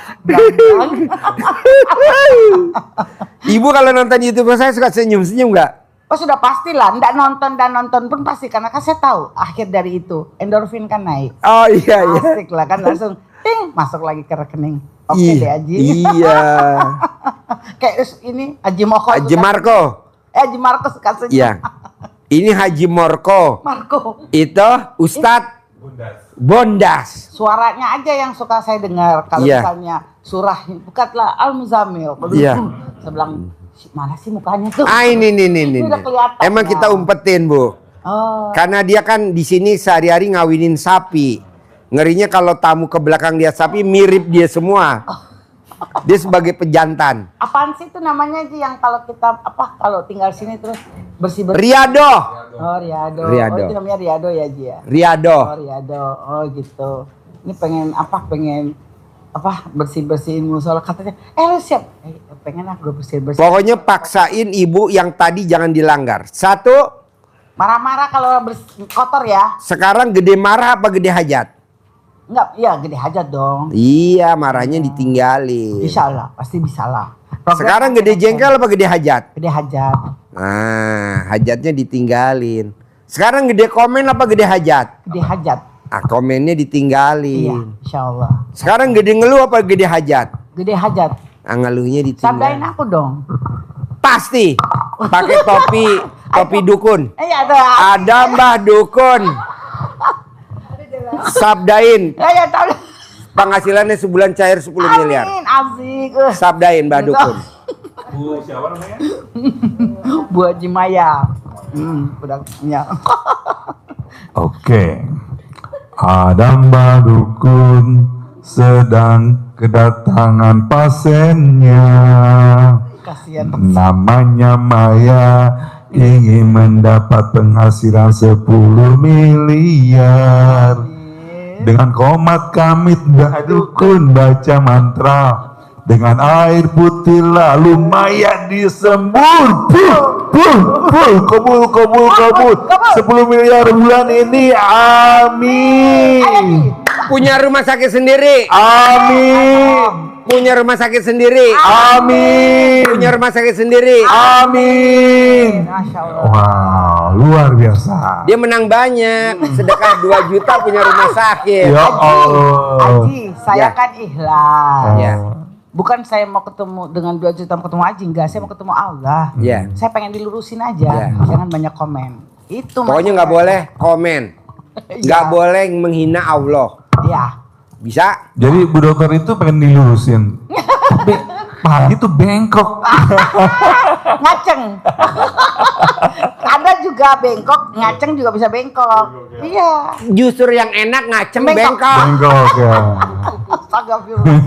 B: Ibu kalau nonton YouTube saya suka senyum-senyum nggak?
A: Oh sudah pastilah, ndak nonton dan nonton pun pasti karena kan saya tahu akhir dari itu endorfin kan naik.
B: Oh iya iya.
A: Asik lah kan langsung ting masuk lagi ke rekening. Oke deh Aji.
B: Iya.
A: Kayak ini Haji Moko.
B: Haji Marco.
A: Haji Marco suka senyum.
B: Iya. Ini Haji Marco.
A: Marco.
B: Itu Ustadz Bondas.
A: Suaranya aja yang suka saya dengar kalau
B: Iya.
A: misalnya surah bukanlah Al-Muzammil. Kalau
B: Iya.
A: saya bilang mana sih mukanya tuh?
B: Ini.
A: Udah kelihatan.
B: Emang kita umpetin Bu.
A: Oh.
B: Karena dia kan di sini sehari-hari ngawinin sapi. Ngerinya kalau tamu ke belakang dia sapi mirip dia semua. Dia sebagai pejantan.
A: Apaan sih itu namanya Ji yang kalau kita kalau tinggal sini terus bersih-bersih.
B: Riado.
A: Oh, Riado.
B: Riado.
A: Oh, itu namanya Riado ya, Ji ya.
B: Riado.
A: Oh, Riado. Oh, gitu. Ini pengen bersih-bersihin musola katanya. Lu siap. Pengen aku bersih-bersih.
B: Pokoknya paksain ibu yang tadi jangan dilanggar. Satu.
A: Marah-marah kalau kotor ya.
B: Sekarang gede marah apa gede hajat?
A: Enggak, iya gede hajat dong.
B: Iya, marahnya ditinggalin.
A: Bisa lah, pasti bisa lah.
B: Sekarang gede jengkel apa gede hajat?
A: Gede hajat.
B: Nah, hajatnya ditinggalin. Sekarang gede komen apa gede hajat?
A: Gede hajat.
B: Ah, komennya
A: Iya,
B: ditinggalin.
A: insyaallah.
B: Sekarang gede ngeluh apa gede hajat?
A: Gede hajat.
B: Ah, ngeluhnya
A: Sabdain
B: ditinggalin.
A: aku dong.
B: Pasti pakai topi dukun.
A: Iya tuh.
B: Ada Mbah Dukun. Sabdain.
A: Ya tahu.
B: Penghasilannya sebulan cair 10 miliar.
A: Amin, asik.
B: Sabdain Mbah Dukun.
C: Bu siapa namanya?
A: Bu Haji Maya. Udah punya.
C: Oke. Ada Mbak Dukun sedang kedatangan pasiennya.
A: Kasihan.
C: Namanya Maya, ingin mendapat penghasilan 10 miliar. Dengan komat kamit Mbak Dukun baca mantra. Dengan air putih lalu Maya disembur. Kabul. 10 miliar bulan ini. Amin.
B: Punya rumah sakit sendiri.
C: Amin.
B: punya rumah sakit sendiri.
C: Amin.
B: Punya rumah sakit sendiri.
C: Amin.
A: Masya Allah.
C: Wow, luar biasa.
B: Dia menang banyak. Sedekah 2 juta punya rumah sakit.
C: Ya Allah.
A: Haji, saya
B: Ya.
A: kan ikhlas.
B: Ya.
A: Bukan saya mau ketemu dengan 2 juta mau ketemu Haji, enggak, saya mau ketemu Allah.
B: Ya.
A: Saya pengen dilurusin aja,
B: Ya.
A: jangan banyak komen. Itu
B: Pokoknya
A: maksudnya.
B: nggak boleh komen. Nggak
A: Iya.
B: boleh menghina Allah.
A: Ya.
B: Bisa?
C: Jadi Bu Dokter itu pengen dilurusin. Tapi Pak Haji tuh bengkok.
A: Ngaceng. Anda juga bengkok, ngaceng juga bisa bengkok. Iya.
B: Justru yang enak ngaceng
A: Bengkok.
B: bengkok.
C: Bengkok ya.
A: Astagfirullah.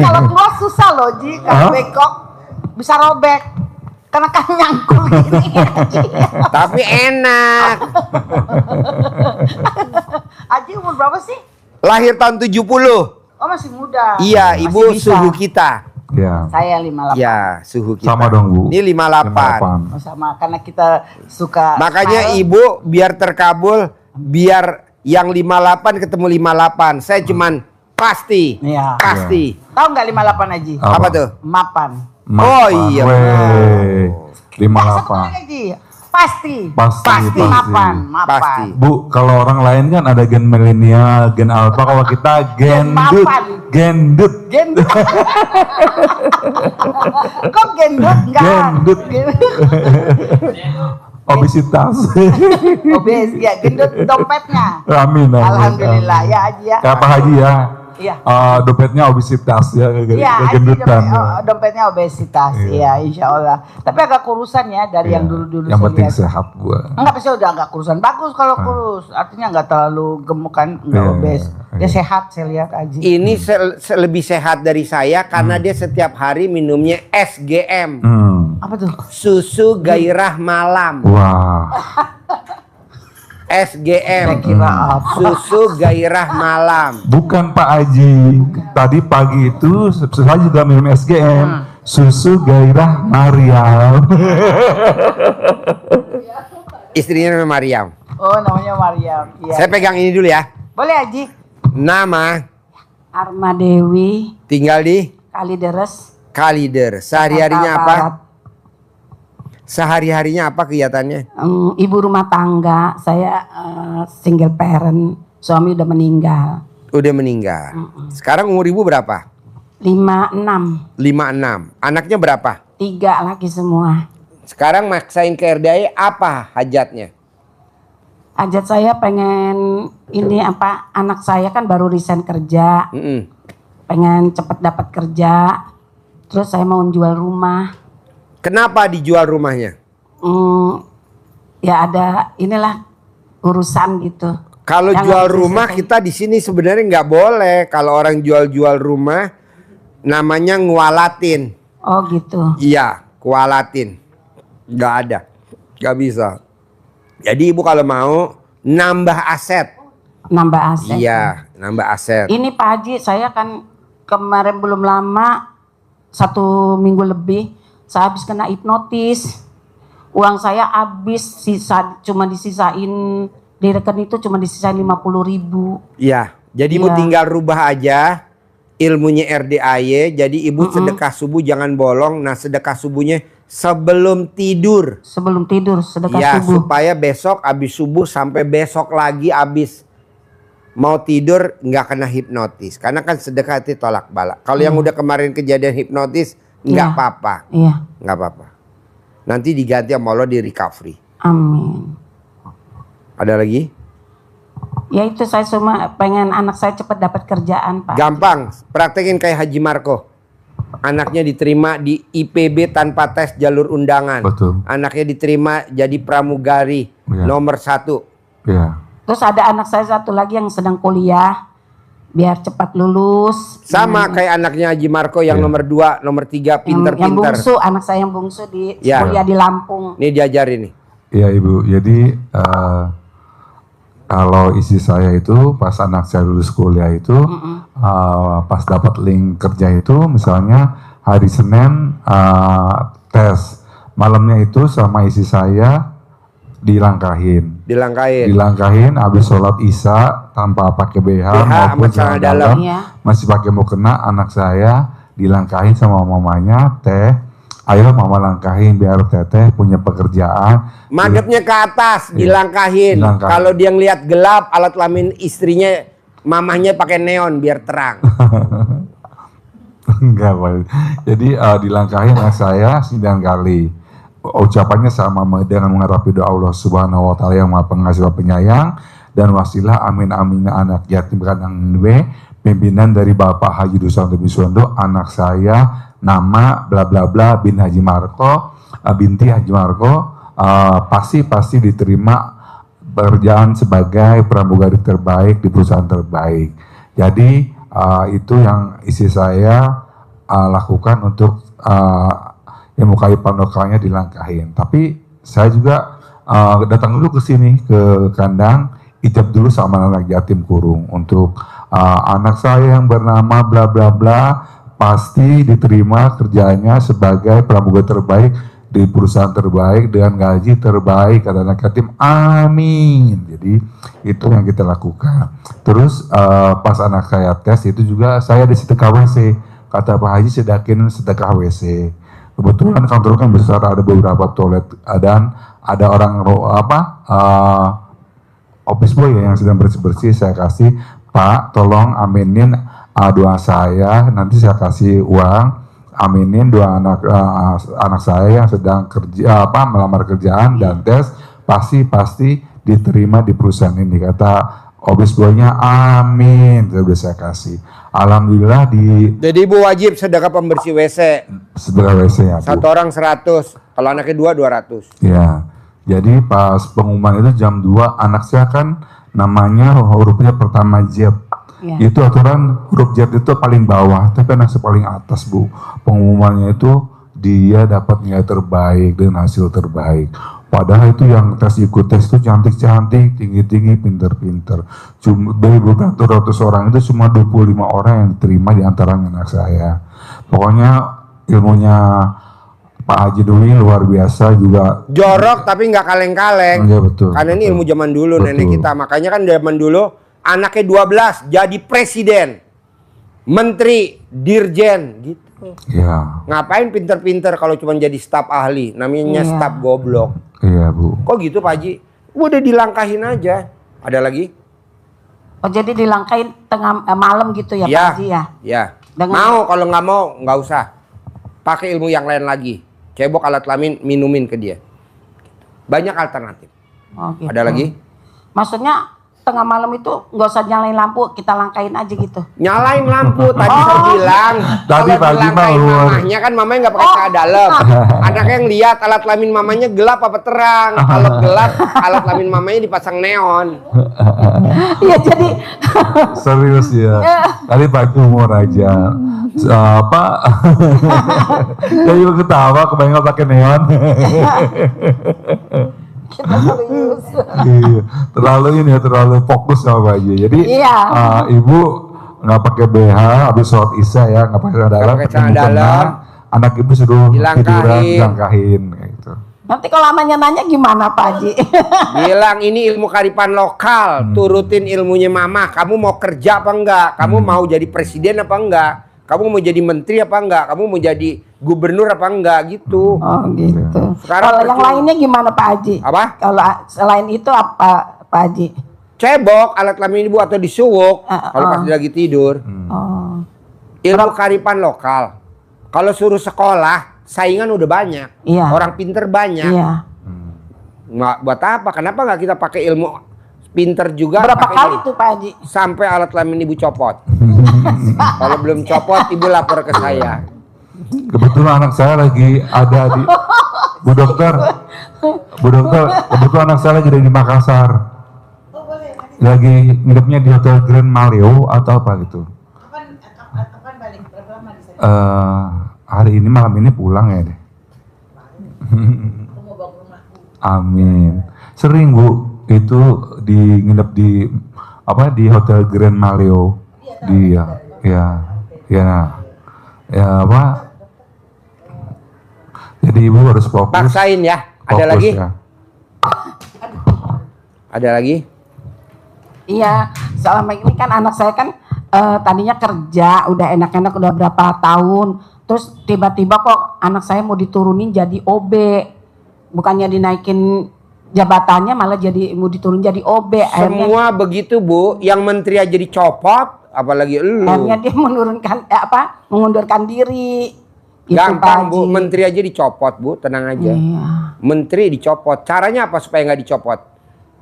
A: Kalau keluar susah loh Ji, kalau bengkok bisa robek. Karena kan nyangkul gini.
B: Tapi enak.
A: Haji umur berapa sih?
B: Lahir tahun 70.
A: Oh masih muda.
B: Iya,
A: Masih
B: ibu
A: bisa.
B: suhu kita.
C: Ya.
A: Saya 58.
B: Ya, suhu kita.
C: Sama dong Bu.
B: Ini 58.
A: Oh, sama karena kita suka
B: Makanya
A: smile.
B: ibu biar terkabul, biar yang 58 ketemu 58. Saya cuman pasti.
A: Iya.
B: Pasti.
A: Tahu nggak 58 Haji?
C: Apa?
B: Apa tuh?
A: Mapan.
B: Oh, iya.
C: Weh,
A: Satu
C: 58.
A: lagi Haji. Pasti.
C: Pasti.
A: Mapan.
B: Pasti.
A: Mapan.
C: Bu, kalau orang lain kan ada gen milenial, gen alpha, kalau kita gendut,
A: mapan.
C: gendut.
A: Gendut. Kok gendut enggak?
C: Gendut. Obesitas.
A: Obes ya, gendut dompetnya.
C: Amin, amin.
A: Alhamdulillah
C: amin.
A: ya Haji ya.
C: Kayak Pak Haji ya.
A: Iya.
C: Dompetnya obesitas ya,
A: Iya, Haji
C: kegendutan.
A: dompetnya obesitas. Iya, insya Allah. Tapi agak kurusan ya dari yang dulu-dulu
C: Yang
A: saya
C: penting
A: lihat.
C: sehat gua.
A: Enggak, pasti udah enggak kurusan. Bagus kalau kurus. Artinya enggak terlalu gemuk kan, enggak
C: Iya,
A: obes. Dia
C: iya.
A: sehat saya lihat Haji.
B: Ini lebih sehat dari saya karena dia setiap hari minumnya SGM.
A: Apa tuh?
B: Susu gairah malam.
C: Wah,
A: Saya
B: SGM.
A: kira apa?
B: Susu gairah malam.
C: bukan Pak Haji. Tadi pagi itu saya juga minum SGM. Susu gairah Mariam.
B: Istrinya namanya Mariam.
A: Oh, namanya Mariam. Iya.
B: Saya pegang ini dulu ya.
A: Boleh Haji?
B: Nama,
A: Arma Dewi
B: tinggal di
A: Kalideres.
B: Kalider. Sehari-harinya
A: Jakarta
B: apa?
A: Barat.
B: Sehari-harinya apa kegiatannya?
A: Ibu rumah tangga. Saya single parent. Suami udah meninggal.
B: Udah meninggal. Sekarang umur ibu berapa?
A: 56.
B: 56. Anaknya berapa?
A: 3 laki semua.
B: Sekarang maksain ke RDAI apa hajatnya?
A: Hajat saya pengen ini apa, anak saya kan baru resign kerja. Pengen cepet dapat kerja. Terus saya mau jual rumah.
B: Kenapa dijual rumahnya?
A: Ya ada inilah urusan gitu.
B: Kalau
A: Yang
B: jual
A: harus
B: rumah
A: diselesaikan.
B: kita di sini sebenarnya nggak boleh. Kalau orang jual rumah namanya ngualatin.
A: Oh gitu.
B: Iya, kualatin. Nggak ada, nggak bisa. Jadi ibu kalau mau nambah aset.
A: Nambah aset.
B: Iya, nambah aset.
A: Ini Pak Haji, saya kan kemarin belum lama 1 minggu lebih saya habis kena hipnotis. Uang saya habis, cuma disisain di rekening itu cuma disisain 50.000.
B: Iya, jadi ibu
A: Iya.
B: tinggal rubah aja ilmunya RDAY. Jadi ibu sedekah subuh jangan bolong. Nah, sedekah subuhnya sebelum tidur.
A: Sebelum tidur sedekah
B: Ya,
A: subuh.
B: supaya besok habis subuh sampai besok lagi habis mau tidur nggak kena hipnotis. Karena kan sedekah itu tolak bala. Kalau yang udah kemarin kejadian hipnotis nggak
A: Iya.
B: apa-apa,
A: Iya,
B: nggak apa-apa. Nanti diganti sama Allah di recovery.
A: amin.
B: Ada lagi?
A: Ya itu saya cuma pengen anak saya cepat dapat kerjaan Pak.
B: Gampang, praktekin kayak Haji Marco. Anaknya diterima di IPB tanpa tes jalur undangan.
C: Betul.
B: Anaknya diterima jadi pramugari
C: Iya.
B: nomor 1.
C: ya.
A: Terus ada anak saya satu lagi yang sedang kuliah biar cepat lulus.
B: Sama kayak anaknya Haji Marco yang
C: Iya.
B: nomor 2, nomor 3
A: Yang
B: pinter-pinter.
A: bungsu, anak saya yang bungsu di
B: Ya.
A: kuliah di Lampung.
B: Nih diajarin nih.
C: Iya Ibu, jadi kalau isi saya itu pas anak saya lulus kuliah itu, pas dapat link kerja itu, misalnya hari Senin tes, malamnya itu sama isi saya dilangkahin,
B: Dilangkain.
C: habis sholat isya tanpa pakai BH
B: BH
C: maupun
B: sama celana
C: celana dalam,
A: Iya.
C: masih pakai mukena, anak saya dilangkahin sama mamanya, Teh, ayo mama langkahin biar Teteh punya pekerjaan.
B: Madepnya ke atas, dilangkahin. Kalau dia ngeliat gelap, alat kelamin istrinya, mamahnya pakai neon biar terang.
C: Enggak, Pak. Jadi dilangkahin anak saya 9 kali. Ucapannya sama dengan mengharapi doa Allah Subhanahu wa taala yang Maha Pengasih dan Penyayang, dan wasilah amin aminnya anak yatim kadang B, pimpinan dari Bapak Haji Dusanto Biswondo, anak saya nama bla bla bla bin Haji Marko, binti Haji Marko, pasti diterima pekerjaan sebagai pramugari terbaik di perusahaan terbaik. Jadi itu yang istri saya lakukan untuk ilmu kaipan lokalnya dilangkahin. Tapi saya juga datang dulu ke sini ke kandang, ijab dulu sama anak yatim kurung untuk anak saya yang bernama bla bla bla pasti diterima kerjanya sebagai pramugari terbaik di perusahaan terbaik dengan gaji terbaik, kata anak yatim, amin. Jadi itu yang kita lakukan. Terus pas anak saya tes itu juga saya di sedekah WC, kata Pak Haji sedakin sedekah WC. Kebetulan kantor kan besar, ada beberapa toilet dan ada orang office boy yang sedang bersih-bersih, saya kasih, Pak tolong aminin doa saya, nanti saya kasih uang, aminin doa anak saya yang sedang kerja melamar kerjaan dan tes pasti diterima di perusahaan ini, kata office boy-nya, amin. Sudah saya kasih, alhamdulillah
B: Jadi ibu wajib sedekah pembersih WC.
C: sedekah WC ya, Bu.
B: Satu orang 100, kalau anaknya 200.
C: Ya, jadi pas pengumuman itu jam 2, anak saya kan namanya hurufnya pertama J.
D: Ya.
C: Itu aturan huruf Z itu paling bawah, tapi anak saya paling atas, Bu. Pengumumannya itu dia dapat nilai terbaik dengan hasil terbaik. Padahal itu yang ikut tes itu cantik-cantik, tinggi-tinggi, pinter-pinter. Cuma dari beberapa ratus orang itu cuma 25 orang yang diterima di antaranya anak saya. Pokoknya ilmunya Pak Haji Dwi luar biasa juga.
B: Jorok tapi nggak kaleng-kaleng.
C: Iya, betul.
B: Karena ini ilmu zaman dulu,
C: Betul.
B: nenek kita. Makanya kan zaman dulu anaknya 12 jadi presiden, menteri, dirjen gitu.
C: Iya.
B: Ngapain pinter-pinter kalau cuma jadi staf ahli, namanya
D: Iya.
B: staf goblok.
C: Iya, Bu.
B: Kok gitu Pak Haji? Udah dilangkahin aja. Ada lagi?
D: Oh jadi dilangkain tengah malam gitu ya, Pak Haji ya?
B: Ya.
D: Dengan-
B: Mau, kalau nggak mau nggak usah. Pakai ilmu yang lain lagi. Cebok alat kelamin, minumin ke dia. Banyak alternatif.
D: Oh, gitu.
B: Ada lagi?
D: Maksudnya tengah malam itu nggak usah nyalain lampu, kita langkain aja gitu.
B: Nyalain lampu, tadi saya bilang.
C: Tadi
B: Kalau
C: pagi
B: dilangkain
C: mah,
B: mamahnya kan mamanya nggak pakai celana dalam. Anaknya yang lihat alat kelamin mamanya gelap apa terang. Kalau gelap, alat kelamin mamanya dipasang neon.
D: Iya jadi
C: Serius ya. Tadi pagi umur aja. Apa? Saya juga ketawa, kebayang pakai neon.
D: kita serius.
C: Iya, terlalu fokus sama Pak Haji. Jadi
D: Iya.
C: ibu nggak pakai BH, habis sholat isya ya, nggak pakai celana dalam,
B: pakai
C: ketemu
B: celana dalam.
C: benar, anak ibu suruh
B: Dilangkahin.
C: tiduran, dilangkahin kayak gitu.
D: Nanti kalau nanya gimana Pak Haji?
B: Bilang ini ilmu kearifan lokal, turutin ilmunya mama. Kamu mau kerja apa enggak? Kamu mau jadi presiden apa enggak? Kamu mau jadi menteri apa enggak? Kamu mau jadi gubernur apa enggak gitu.
D: Oh gitu.
B: Sekarang
D: Kalau yang
B: percuma.
D: lainnya gimana Pak Haji?
B: Apa?
D: Kalau selain itu apa Pak Haji?
B: Cebok, alat kelamin ibu atau disuwuk kalau pas dia lagi tidur.
D: Oh.
B: Ilmu kearifan lokal. Kalau suruh sekolah, saingan udah banyak.
D: Iya.
B: Orang pinter banyak.
D: Iya.
B: Nggak, buat apa? Kenapa nggak kita pakai ilmu pinter juga?
D: Berapa
B: pakai
D: kali
B: ilmu-
D: tuh Pak Haji?
B: Sampai alat kelamin ibu copot. Kalau belum copot, ibu lapor ke saya.
C: Kebetulan anak saya lagi ada di Bu Dokter, kebetulan anak saya lagi ada di Makassar. Lagi nginepnya di Hotel Grand Maleo atau apa gitu. Hari ini malam ini pulang ya deh. Amin. Sering Bu itu nginep di di Hotel Grand Maleo. Jadi ibu harus fokus.
B: Paksain ya. Ada
C: Fokus
B: lagi?
C: ya.
B: Ada lagi?
D: Iya, selama ini kan anak saya kan tadinya kerja udah enak-enak udah berapa tahun, terus tiba-tiba kok anak saya mau diturunin jadi OB, bukannya dinaikin jabatannya malah jadi mau diturun jadi OB.
B: Semua begitu Bu, yang menteri aja dicopot, apalagi lu.
D: Akhirnya dia mengundurkan diri. Gitu,
B: Gampang
D: Pak
B: Bu,
D: Haji.
B: menteri aja dicopot Bu, tenang aja.
D: Iya.
B: Menteri dicopot, caranya apa supaya nggak dicopot?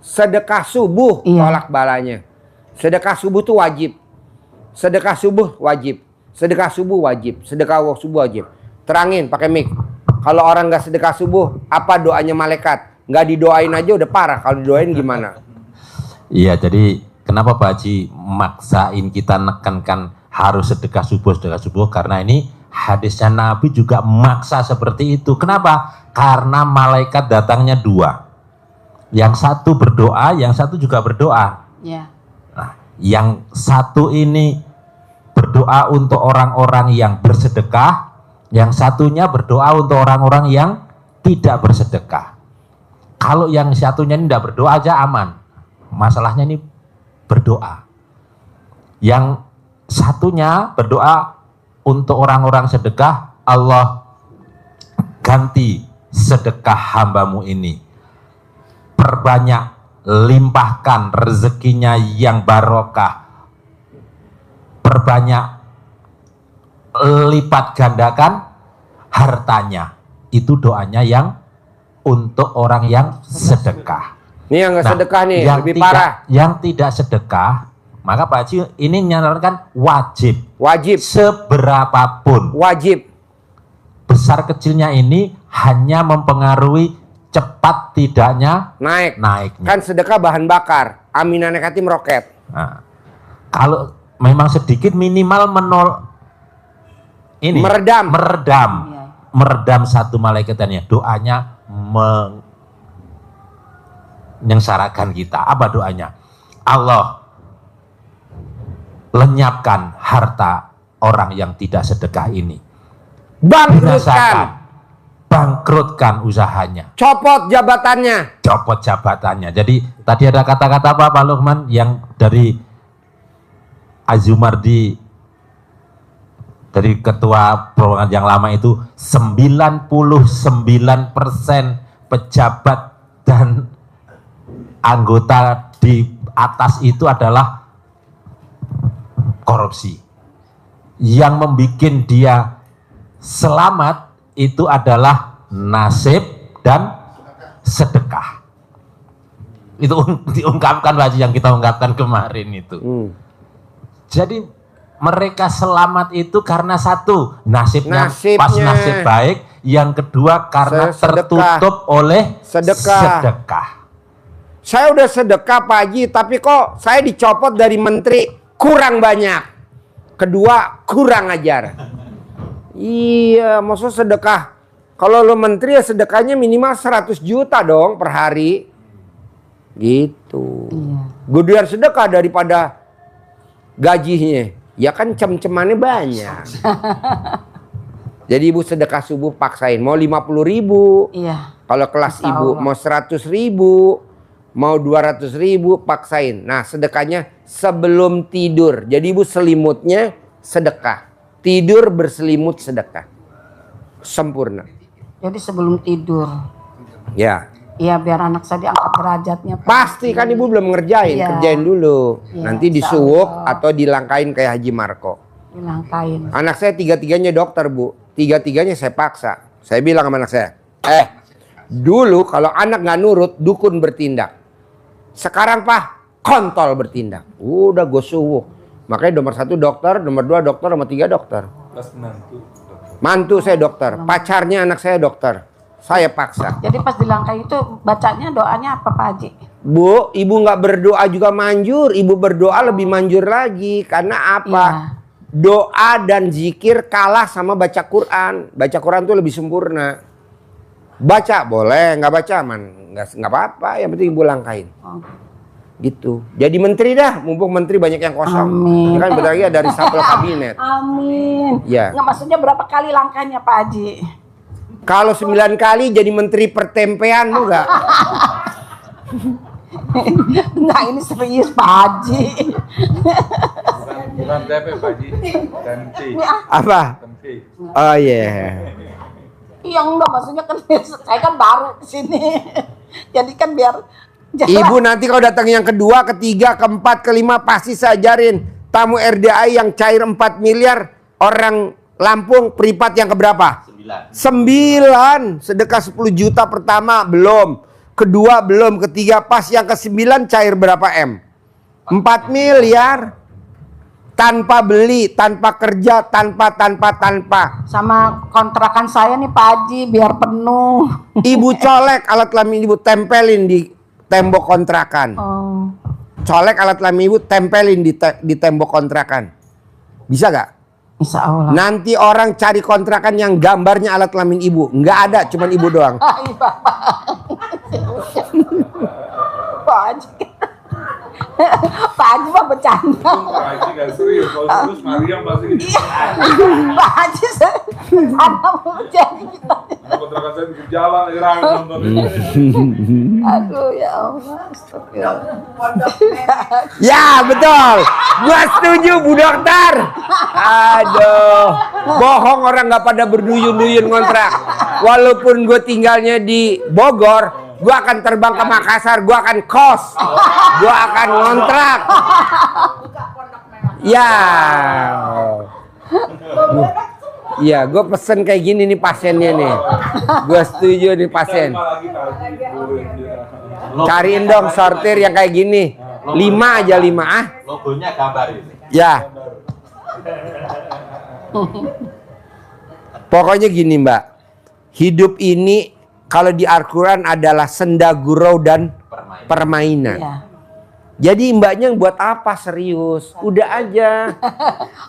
B: Sedekah subuh
D: Iya.
B: tolak balanya. Sedekah subuh tuh wajib. Sedekah subuh wajib. Sedekah subuh wajib. Sedekah subuh wajib. Terangin pakai mic. Kalau orang nggak sedekah subuh, apa doanya malaikat? Nggak didoain aja udah parah. Kalau didoain gimana?
E: Iya, jadi kenapa Pak Haji maksain kita nekankan harus sedekah subuh karena ini hadisnya Nabi juga maksa seperti itu. Kenapa? Karena malaikat datangnya dua. Yang satu berdoa, yang satu juga berdoa.
D: Iya.
E: Nah, yang satu ini berdoa untuk orang-orang yang bersedekah, yang satunya berdoa untuk orang-orang yang tidak bersedekah. Kalau yang satunya ini tidak berdoa aja aman. Masalahnya ini berdoa. Yang satunya berdoa untuk orang-orang sedekah, Allah ganti sedekah hambamu ini. Perbanyak, limpahkan rezekinya yang barokah. Perbanyak, lipat gandakan hartanya. Itu doanya yang untuk orang yang sedekah.
B: Nih yang nggak
E: Nah,
B: sedekah nih,
E: yang
B: lebih
E: tidak,
B: parah.
E: Yang tidak sedekah, maka Pak Haji ini menyarankan wajib.
B: Wajib,
E: Seberapapun
B: wajib.
E: besar kecilnya ini hanya mempengaruhi cepat tidaknya naiknya.
B: Kan sedekah bahan bakar, aminan negatif meroket.
E: Nah, kalau memang sedikit minimal
B: Meredam.
D: Iya.
E: meredam satu malaikatnya. Doanya menyengsarakan kita. Apa doanya? Allah lenyapkan harta orang yang tidak sedekah ini.
B: Bangkrutkan,
E: Bangkrutkan usahanya.
B: copot jabatannya.
E: Copot jabatannya. Jadi tadi ada kata-kata apa Pak Lukman yang dari Azumardi, dari ketua perwakilan yang lama itu 99% pejabat dan anggota di atas itu adalah korupsi. Yang membuat dia selamat itu adalah nasib dan sedekah. Itu diungkapkan Pak Haji, yang kita ungkapkan kemarin itu. Jadi mereka selamat itu karena satu, nasibnya pas nasib baik, yang kedua karena tertutup oleh sedekah.
B: Saya udah sedekah Pak Haji, tapi kok saya dicopot dari menteri, kurang banyak. Kedua, kurang ajar. Iya, maksud sedekah. Kalau lo menteri ya sedekahnya minimal 100 juta dong per hari. Gitu. Gedean sedekah daripada gajinya. Ya kan cem-cemannya banyak. Jadi ibu sedekah subuh paksain. Mau 50.000.
D: Iya.
B: Kalau kelas
D: Insya
B: ibu
D: Allah.
B: mau 100.000. Mau 200.000 paksain. Nah sedekahnya sebelum tidur. Jadi ibu selimutnya sedekah. Tidur berselimut sedekah. Sempurna.
D: Jadi sebelum tidur.
B: Ya.
D: Iya, biar anak saya diangkat derajatnya. Pak.
B: Pasti kan ibu belum ngerjain.
D: Iya.
B: Kerjain dulu.
D: Iya,
B: Nanti
D: insya
B: disuwuk
D: Allah.
B: atau dilangkain kayak Haji Marco.
D: Dilangkain.
B: Anak saya tiga-tiganya dokter Bu. Tiga-tiganya saya paksa. Saya bilang sama anak saya. Dulu kalau anak nggak nurut, dukun bertindak. Sekarang Pak, kontol bertindak. Udah gue suwuk. Makanya nomor 1 dokter, nomor 2 dokter, nomor 3 dokter. Mantu saya dokter, pacarnya anak saya dokter. Saya paksa.
D: Jadi pas dilangkai itu bacanya doanya apa Pak Haji?
B: Bu, ibu nggak berdoa juga manjur. Ibu berdoa lebih manjur lagi. Karena apa?
D: Iya.
B: Doa dan zikir kalah sama baca Quran. Baca Quran tuh lebih sempurna. Baca boleh, nggak baca man nggak apa-apa. Yang penting ibu langkain.
D: Oh.
B: Gitu. Jadi menteri dah, mumpung menteri banyak yang kosong.
D: Amin.
B: Ini kan bentar lagi ada reshuffle kabinet.
D: Amin.
B: Ya.
D: Nggak, maksudnya berapa kali langkahnya Pak Haji?
B: Kalau 9 kali jadi menteri pertempean enggak?
D: Enggak, ini serius Pak Haji.
C: Bukan tempe Pak Haji, tempe.
B: Apa?
C: Tempe.
B: Oh iya.
D: Iya enggak, maksudnya kan saya kan baru kesini. Jadi kan biar jelas.
B: Ibu nanti kalau datang yang kedua, ketiga, keempat, kelima pasti saya ajarin. Tamu RDI yang cair 4 miliar, orang Lampung privat yang keberapa? 9. Sedekah 10 juta pertama belum. Kedua belum, ketiga pas, yang ke-9 cair berapa M? 4 miliar. Tanpa beli, tanpa kerja, tanpa.
D: Sama kontrakan saya nih Pak Haji biar penuh.
B: Ibu colek alat kelamin ibu, tempelin di tembok kontrakan.
D: Oh.
B: Colek alat kelamin ibu, tempelin di tembok kontrakan. Bisa gak?
D: Insya Allah.
B: Nanti orang cari kontrakan yang gambarnya alat kelamin ibu. Nggak ada, cuman ibu doang.
D: Iya, Pak Haji. Pak Haji mah bercanda.
C: Pak Haji nggak serius, kalau serius Mariam pasti gitu.
D: Pak Haji bercanda mau jadi kita.
C: Kontrakan saya di jalan, ramai nonton.
D: Aduh ya Allah. Astagfirullah.
B: Ya betul, gua setuju Bu Dokter. Aduh, bohong orang nggak pada berduyun-duyun kontrak. Walaupun gue tinggalnya di Bogor, gue akan terbang ke Makassar, gue akan kos, gue akan ngontrak. Ya, iya, gue pesen kayak gini nih pasiennya nih. Gue setuju nih pasien. Cariin dong sortir yang kayak gini. 5 aja 5 ah.
E: Logonya gambar ini.
B: Ya. Pokoknya gini Mbak. Hidup ini kalau di Al-Quran adalah senda gurau dan permainan.
D: Iya.
B: Jadi mbaknya buat apa serius? Udah aja.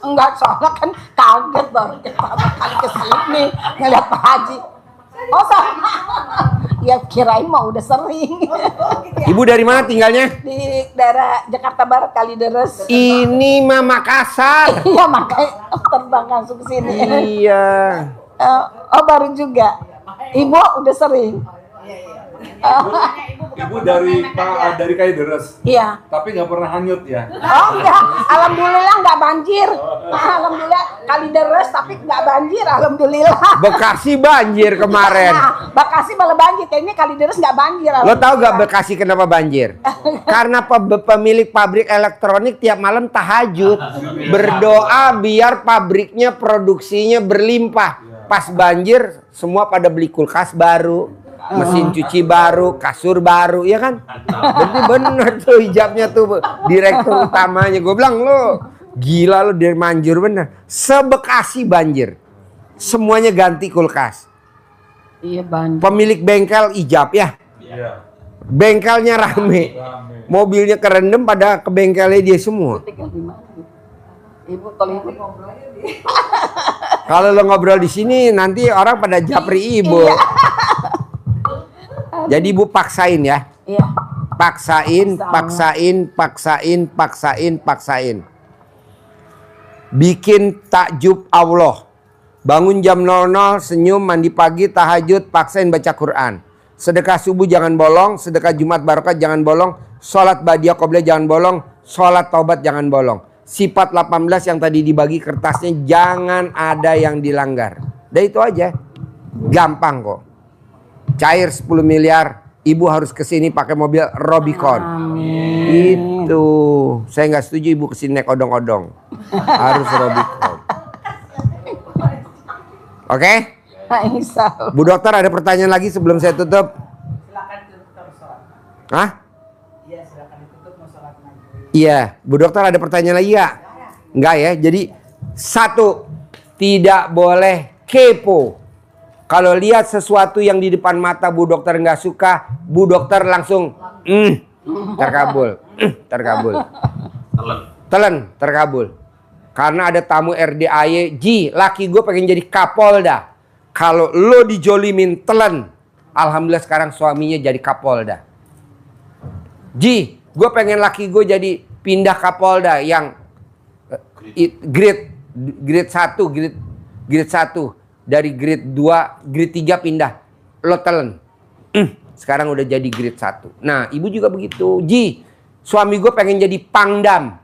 D: Enggak, soalnya kan kaget baru pertama kali kesini ngeliat Pak Haji. Oh sama. Ya kirain mah udah sering.
B: Ibu dari mana tinggalnya?
D: Di daerah Jakarta Barat Kalideres.
B: Ini mah Makassar.
D: Iya makanya terbang langsung ke sini.
B: Iya.
D: Oh baru juga. Ibu udah sering.
C: Ibu dari Kalideres,
D: Iya.
C: tapi nggak pernah hanyut ya?
D: Oh enggak, alhamdulillah enggak banjir. Alhamdulillah Kalideres tapi enggak banjir, alhamdulillah.
B: Bekasi banjir kemarin.
D: Nah, Bekasi malah banjir, kayaknya Kalideres enggak banjir.
B: Lo tau gak Bekasi kenapa banjir? Karena pemilik pabrik elektronik tiap malam tahajud berdoa biar pabriknya produksinya berlimpah. Pas banjir semua pada beli kulkas baru, mesin cuci baru, kasur baru, ya kan? Berarti bener tuh hijabnya tuh direktur utamanya. Gue bilang lo gila lo dari manjur bener. Sebekasi banjir, semuanya ganti kulkas.
D: Iya banjir.
B: Pemilik bengkel ijab ya.
C: Iya.
B: Bengkelnya rame. Mobilnya kerendam pada ke bengkelnya dia semua.
D: Tinggal di mana? Ibu kalau ibu ngobrol
B: Kalau lo ngobrol di sini nanti orang pada japri ibu. Jadi ibu paksain ya.
D: Iya.
B: Paksain. Bikin takjub Allah. Bangun jam 00, senyum, mandi pagi, tahajud, paksain baca Quran. Sedekah subuh jangan bolong, sedekah Jumat barokah jangan bolong, sholat badiah qobliyah jangan bolong, sholat taubat jangan bolong. Sifat 18 yang tadi dibagi kertasnya jangan ada yang dilanggar. Udah itu aja. Gampang kok. Cair 10 miliar, ibu harus kesini pakai mobil Robicon.
D: Amin.
B: Itu. Saya nggak setuju ibu kesini naik odong-odong. Harus Robicon. Oke?
D: Insya Allah.
B: Bu Dokter ada pertanyaan lagi sebelum saya tutup?
A: Silakan tutup sholat.
B: Hah?
A: Iya, silakan ditutup mau sholat maghrib.
B: Iya, Bu Dokter ada pertanyaan lagi ya? Enggak ya. Jadi satu, tidak boleh kepo. Kalau lihat sesuatu yang di depan mata Bu Dokter nggak suka, Bu Dokter langsung terkabul, terkabul. Karena ada tamu RDAY, Ji, laki gue pengen jadi Kapolda. Kalau lo dijolimin telan, alhamdulillah sekarang suaminya jadi Kapolda. Ji, gue pengen laki gue jadi pindah Kapolda yang grade 1, grade 1 dari grade 2, grade 3 pindah. Lo telan. Sekarang udah jadi grade 1. Nah, ibu juga begitu. Ji, suami gue pengen jadi Pangdam.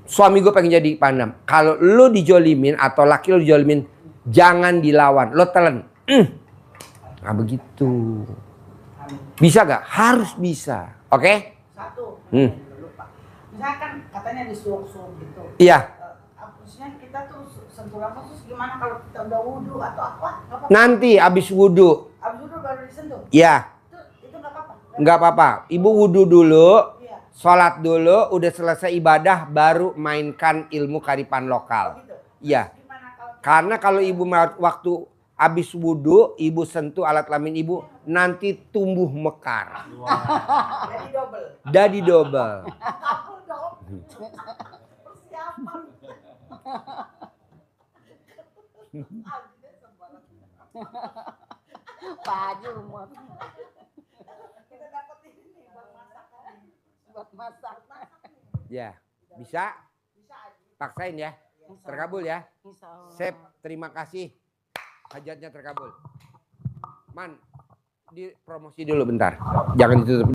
B: suami gue pengen jadi Pandam. Kalau lo dijolimin atau laki lo dijolimin, jangan dilawan, lo telan. Nah begitu. Bisa gak? Harus bisa. Oke?
A: Satu. Lupa. Misalkan katanya disuruh-suruh gitu.
B: Iya.
A: Maksudnya kita tuh sentuh langsung terus gimana kalau kita udah wudhu atau apa? Nggak apa-apa.
B: Nanti abis wudhu.
A: Abis wudhu baru disentuh.
B: Iya.
A: Itu nggak apa-apa.
B: Nggak apa-apa. Ibu wudhu dulu.
A: Iya.
B: Sholat dulu. Udah selesai ibadah. Baru mainkan ilmu kearifan lokal.
A: Gitu.
B: Iya.
A: Gimana kalau
B: Karena kalau ibu waktu abis wudhu. Ibu sentuh alat kelamin ibu. Nanti tumbuh mekar.
A: jadi double?
B: Jadi double.
A: Kabel dong. Persiapan.
D: Pak Haji umur.
A: Kita dapat ini nih buat masak.
D: Buat masak.
B: Ya. Bisa?
A: Bisa aja.
B: Paksain ya. Terkabul ya.
D: Insya Allah.
B: Sep, terima kasih. Hajatnya terkabul. Man, di promosi dulu bentar. Jangan ditutup.